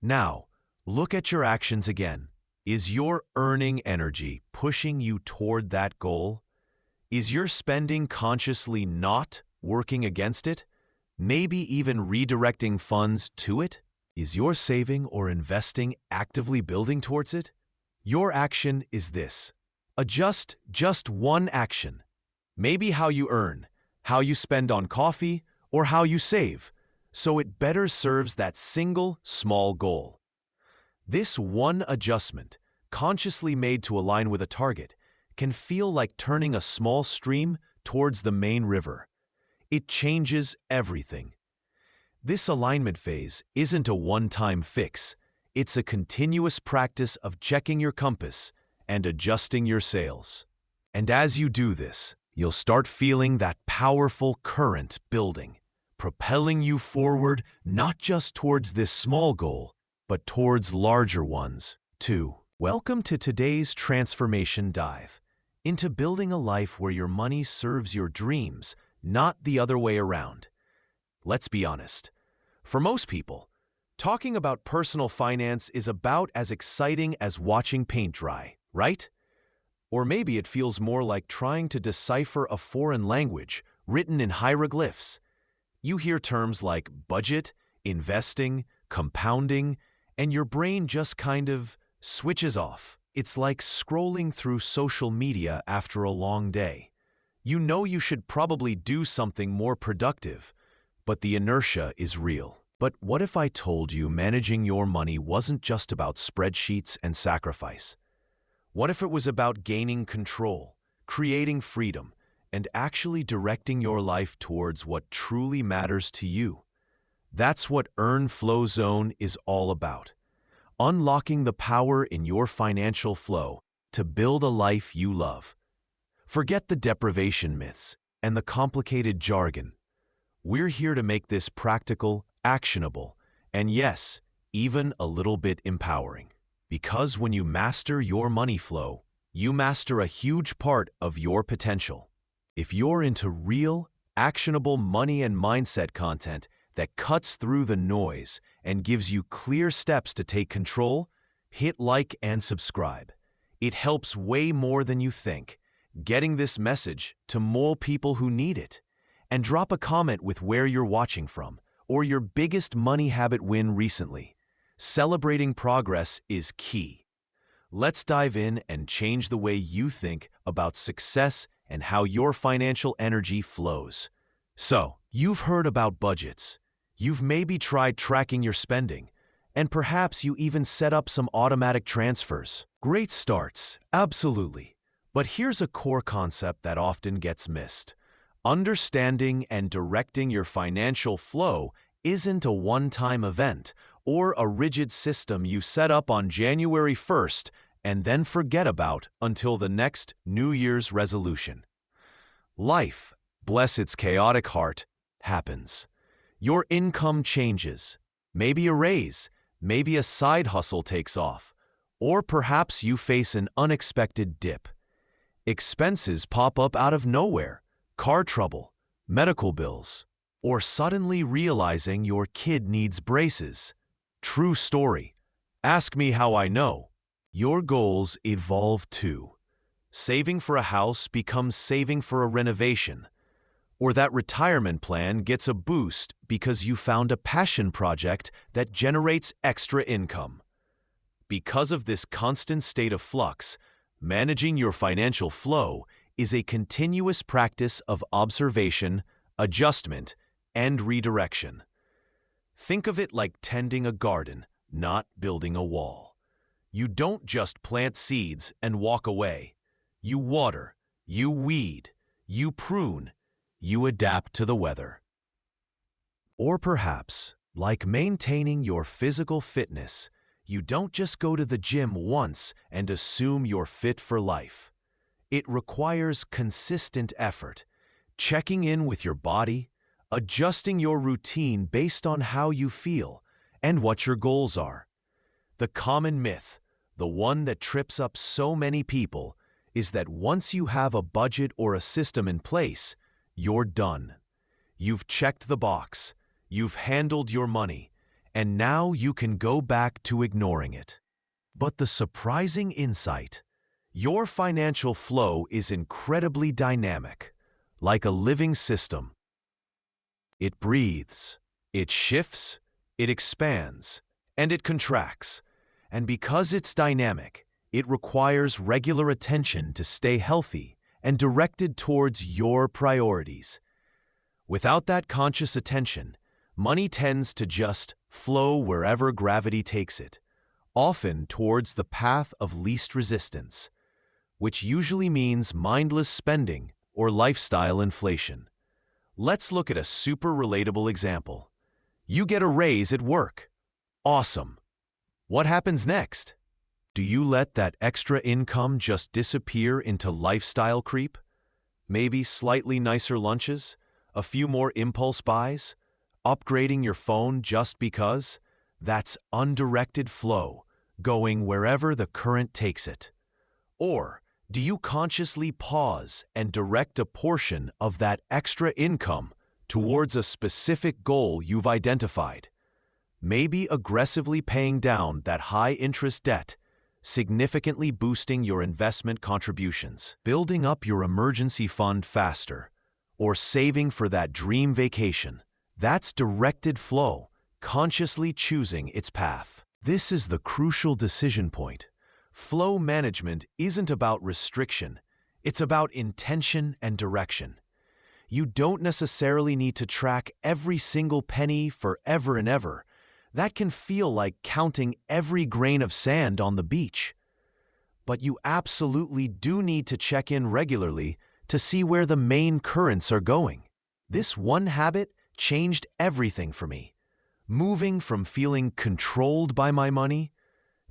Now, look at your actions again. Is your earning energy pushing you toward that goal? Is your spending consciously not working against it? Maybe even redirecting funds to it? Is your saving or investing actively building towards it? Your action is this. Adjust just one action. Maybe how you earn, how you spend on coffee, or how you save, so it better serves that single, small goal. This one adjustment, consciously made to align with a target, can feel like turning a small stream towards the main river. It changes everything. This alignment phase isn't a one-time fix. It's a continuous practice of checking your compass and adjusting your sails. And as you do this, you'll start feeling that powerful current building, propelling you forward not just towards this small goal, but towards larger ones, too. Welcome to today's transformation dive into building a life where your money serves your dreams, not the other way around. Let's be honest. For most people, talking about personal finance is about as exciting as watching paint dry, right? Or maybe it feels more like trying to decipher a foreign language written in hieroglyphs. You hear terms like budget, investing, compounding, and your brain just kind of switches off. It's like scrolling through social media after a long day. You know you should probably do something more productive, but the inertia is real. But what if I told you managing your money wasn't just about spreadsheets and sacrifice? What if it was about gaining control, creating freedom, and actually directing your life towards what truly matters to you? That's what Earn Flow Zone is all about. Unlocking the power in your financial flow to build a life you love. Forget the deprivation myths and the complicated jargon. We're here to make this practical, actionable, and yes, even a little bit empowering. Because when you master your money flow, you master a huge part of your potential. If you're into real, actionable money and mindset content that cuts through the noise and gives you clear steps to take control, hit like and subscribe. It helps way more than you think, getting this message to more people who need it. And drop a comment with where you're watching from or your biggest money habit win recently. Celebrating progress is key. Let's dive in and change the way you think about success and how your financial energy flows. So, you've heard about budgets. You've maybe tried tracking your spending, and perhaps you even set up some automatic transfers. Great starts, absolutely. But here's a core concept that often gets missed. Understanding and directing your financial flow isn't a one-time event or a rigid system you set up on January 1st and then forget about until the next New Year's resolution. Life, bless its chaotic heart, happens. Your income changes. Maybe a raise, maybe a side hustle takes off, or perhaps you face an unexpected dip. Expenses pop up out of nowhere. Car trouble, medical bills, or suddenly realizing your kid needs braces. True story. Ask me how I know. Your goals evolve too. Saving for a house becomes saving for a renovation. Or that retirement plan gets a boost because you found a passion project that generates extra income. Because of this constant state of flux, managing your financial flow is a continuous practice of observation, adjustment, and redirection. Think of it like tending a garden, not building a wall. You don't just plant seeds and walk away. You water, you weed, you prune, you adapt to the weather. Or perhaps, like maintaining your physical fitness, you don't just go to the gym once and assume you're fit for life. It requires consistent effort, checking in with your body, adjusting your routine based on how you feel and what your goals are. The common myth, the one that trips up so many people, is that once you have a budget or a system in place, you're done. You've checked the box, you've handled your money, and now you can go back to ignoring it. But the surprising insight: your financial flow is incredibly dynamic, like a living system. It breathes, it shifts, it expands, and it contracts. And because it's dynamic, it requires regular attention to stay healthy and directed towards your priorities. Without that conscious attention, money tends to just flow wherever gravity takes it, often towards the path of least resistance, which usually means mindless spending or lifestyle inflation. Let's look at a super relatable example. You get a raise at work. Awesome. What happens next? Do you let that extra income just disappear into lifestyle creep? Maybe slightly nicer lunches, a few more impulse buys, upgrading your phone just because? That's undirected flow, going wherever the current takes it. Or do you consciously pause and direct a portion of that extra income towards a specific goal you've identified? Maybe aggressively paying down that high-interest debt, significantly boosting your investment contributions, building up your emergency fund faster, or saving for that dream vacation. That's directed flow, consciously choosing its path. This is the crucial decision point. Flow management isn't about restriction, it's about intention and direction. You don't necessarily need to track every single penny forever and ever. That can feel like counting every grain of sand on the beach. But you absolutely do need to check in regularly to see where the main currents are going. This one habit changed everything for me, moving from feeling controlled by my money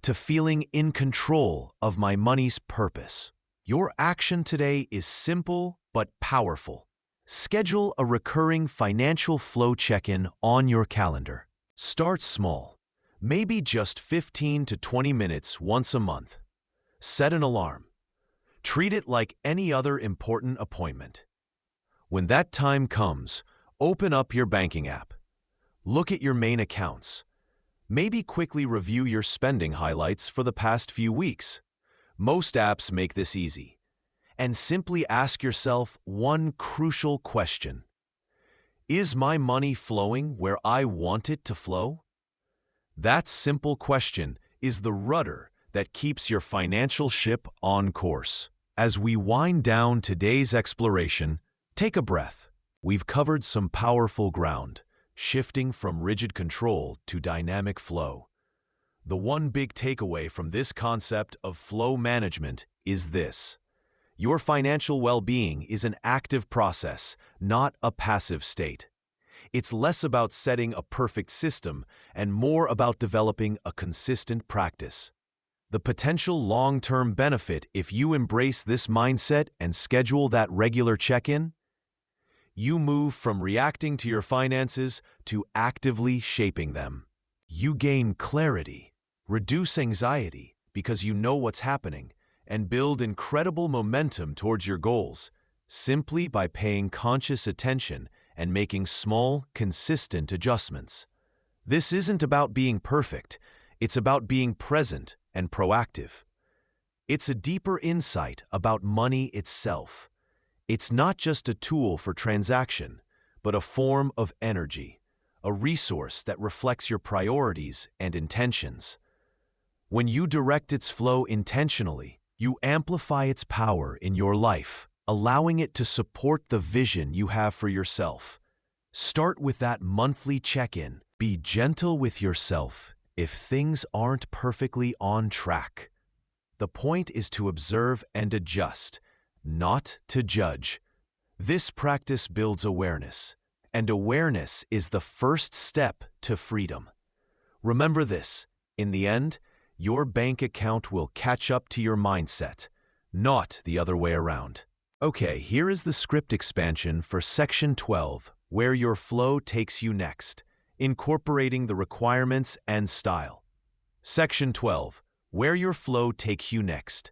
to feeling in control of my money's purpose. Your action today is simple but powerful. Schedule a recurring financial flow check-in on your calendar. Start small, maybe just 15 to 20 minutes once a month. Set an alarm. Treat it like any other important appointment. When that time comes, open up your banking app. Look at your main accounts. Maybe quickly review your spending highlights for the past few weeks. Most apps make this easy. And simply ask yourself one crucial question. Is my money flowing where I want it to flow? That simple question is the rudder that keeps your financial ship on course. As we wind down today's exploration, take a breath. We've covered some powerful ground, shifting from rigid control to dynamic flow. The one big takeaway from this concept of flow management is this: your financial well-being is an active process, not a passive state. It's less about setting a perfect system and more about developing a consistent practice. The potential long-term benefit if you embrace this mindset and schedule that regular check-in: you move from reacting to your finances to actively shaping them. You gain clarity, reduce anxiety because you know what's happening, and build incredible momentum towards your goals simply by paying conscious attention and making small, consistent adjustments. This isn't about being perfect, it's about being present and proactive. It's a deeper insight about money itself. It's not just a tool for transaction, but a form of energy, a resource that reflects your priorities and intentions. When you direct its flow intentionally, you amplify its power in your life, allowing it to support the vision you have for yourself. Start with that monthly check-in. Be gentle with yourself if things aren't perfectly on track. The point is to observe and adjust, not to judge. This practice builds awareness, and awareness is the first step to freedom. Remember this: in the end, your bank account will catch up to your mindset, not the other way around. Okay, here is the script expansion for Section 12, where your flow takes you next, incorporating the requirements and style. Section 12, where your flow takes you next.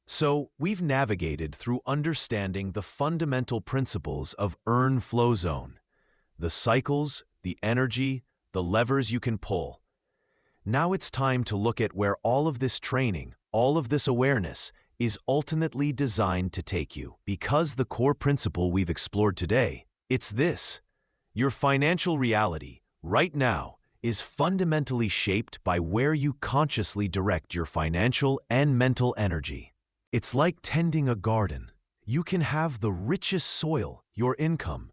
So, we've navigated through understanding the fundamental principles of Earn Flow Zone, the cycles, the energy, the levers you can pull. Now it's time to look at where all of this training, all of this awareness, is ultimately designed to take you. Because the core principle we've explored today, it's this: your financial reality, right now, is fundamentally shaped by where you consciously direct your financial and mental energy. It's like tending a garden. You can have the richest soil, your income,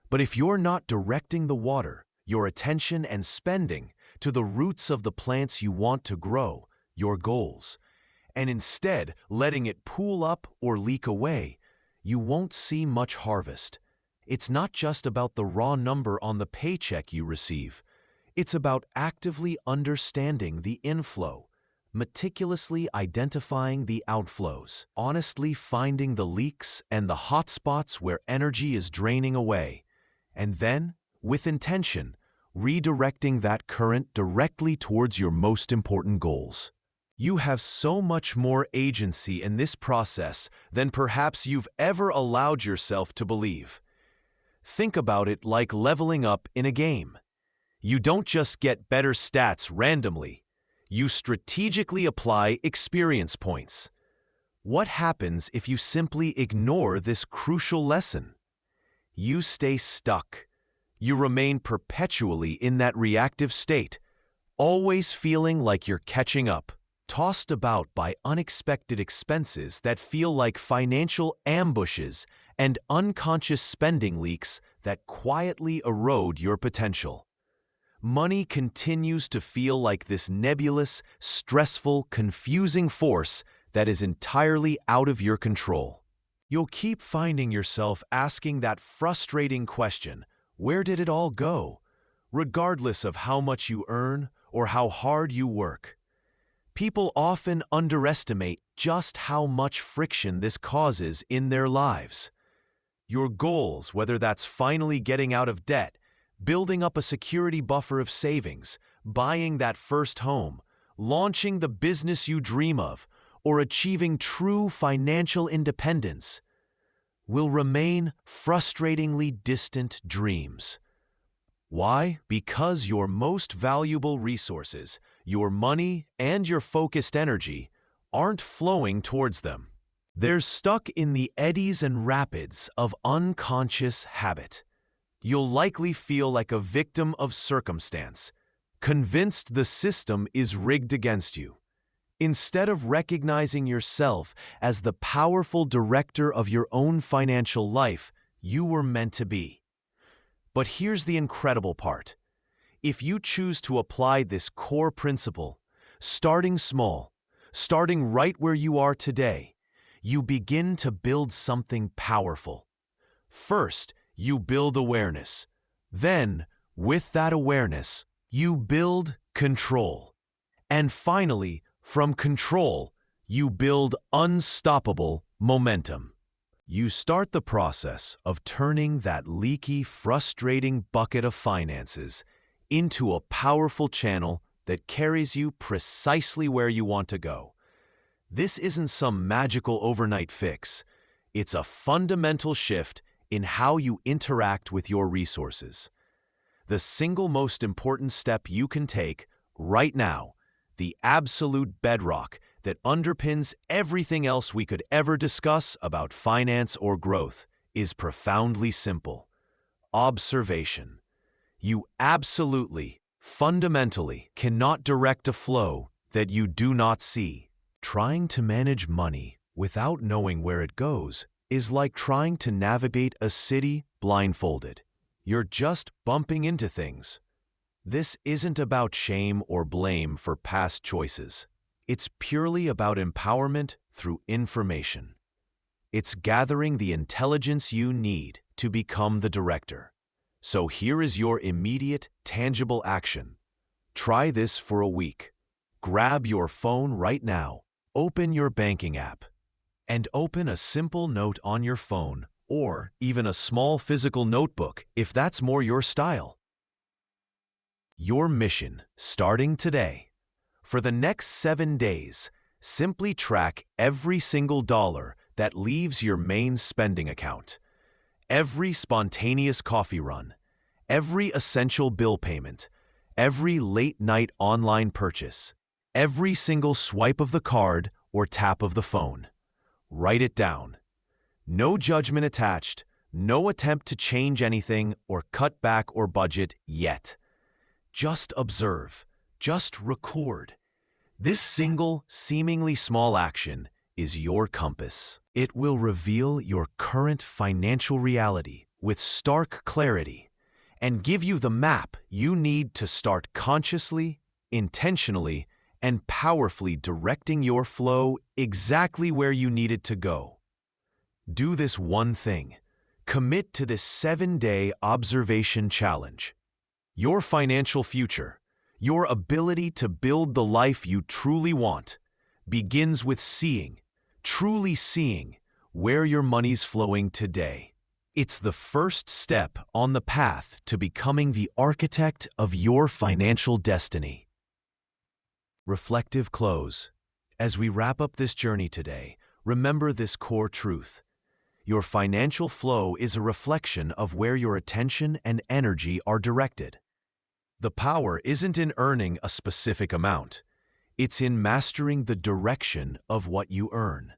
but if you're not directing the water, your attention and spending to the roots of the plants you want to grow, your goals, and instead letting it pool up or leak away, you won't see much harvest. It's not just about the raw number on the paycheck you receive. It's about actively understanding the inflow, meticulously identifying the outflows, honestly finding the leaks and the hot spots where energy is draining away, and then, with intention, redirecting that current directly towards your most important goals. You have so much more agency in this process than perhaps you've ever allowed yourself to believe. Think about it like leveling up in a game. You don't just get better stats randomly. You strategically apply experience points. What happens if you simply ignore this crucial lesson? You stay stuck. You remain perpetually in that reactive state, always feeling like you're catching up, tossed about by unexpected expenses that feel like financial ambushes and unconscious spending leaks that quietly erode your potential. Money continues to feel like this nebulous, stressful, confusing force that is entirely out of your control. You'll keep finding yourself asking that frustrating question: where did it all go? Regardless of how much you earn or how hard you work. People often underestimate just how much friction this causes in their lives. Your goals, whether that's finally getting out of debt, building up a security buffer of savings, buying that first home, launching the business you dream of, or achieving true financial independence, will remain frustratingly distant dreams. Why? Because your most valuable resources, your money and your focused energy, aren't flowing towards them. They're stuck in the eddies and rapids of unconscious habit. You'll likely feel like a victim of circumstance, convinced the system is rigged against you. Instead of recognizing yourself as the powerful director of your own financial life you were meant to be. But here's the incredible part. If you choose to apply this core principle, starting small, starting right where you are today, you begin to build something powerful. First, you build awareness. Then, with that awareness, you build control. And finally, from control, you build unstoppable momentum. You start the process of turning that leaky, frustrating bucket of finances into a powerful channel that carries you precisely where you want to go. This isn't some magical overnight fix. It's a fundamental shift in how you interact with your resources. The single most important step you can take right now, the absolute bedrock that underpins everything else we could ever discuss about finance or growth, is profoundly simple. Observation. You absolutely, fundamentally cannot direct a flow that you do not see. Trying to manage money without knowing where it goes is like trying to navigate a city blindfolded. You're just bumping into things. This isn't about shame or blame for past choices. It's purely about empowerment through information. It's gathering the intelligence you need to become the director. So here is your immediate, tangible action. Try this for a week. Grab your phone right now, open your banking app, and open a simple note on your phone or even a small physical notebook if that's more your style. Your mission, starting today. For the next 7 days, simply track every single dollar that leaves your main spending account. Every spontaneous coffee run, every essential bill payment, every late-night online purchase, every single swipe of the card or tap of the phone. Write it down. No judgment attached, no attempt to change anything or cut back or budget yet. Just observe, just record. This single, seemingly small action is your compass. It will reveal your current financial reality with stark clarity and give you the map you need to start consciously, intentionally, and powerfully directing your flow exactly where you need it to go. Do this one thing. Commit to this 7-day observation challenge. Your financial future, your ability to build the life you truly want, begins with truly seeing, where your money's flowing today. It's the first step on the path to becoming the architect of your financial destiny. Reflective close. As we wrap up this journey today, remember this core truth. Your financial flow is a reflection of where your attention and energy are directed. The power isn't in earning a specific amount. It's in mastering the direction of what you earn.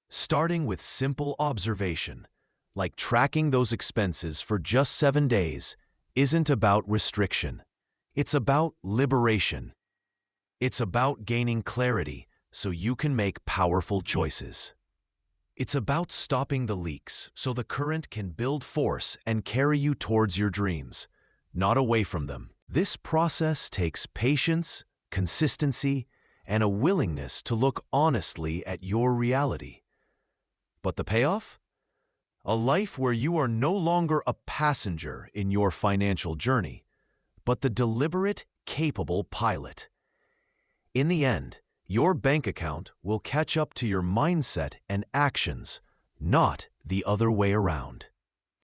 Starting with simple observation, like tracking those expenses for just 7 days, isn't about restriction. It's about liberation. It's about gaining clarity so you can make powerful choices. It's about stopping the leaks so the current can build force and carry you towards your dreams, not away from them. This process takes patience, consistency, and a willingness to look honestly at your reality. But the payoff? A life where you are no longer a passenger in your financial journey, but the deliberate, capable pilot. In the end, your bank account will catch up to your mindset and actions, not the other way around.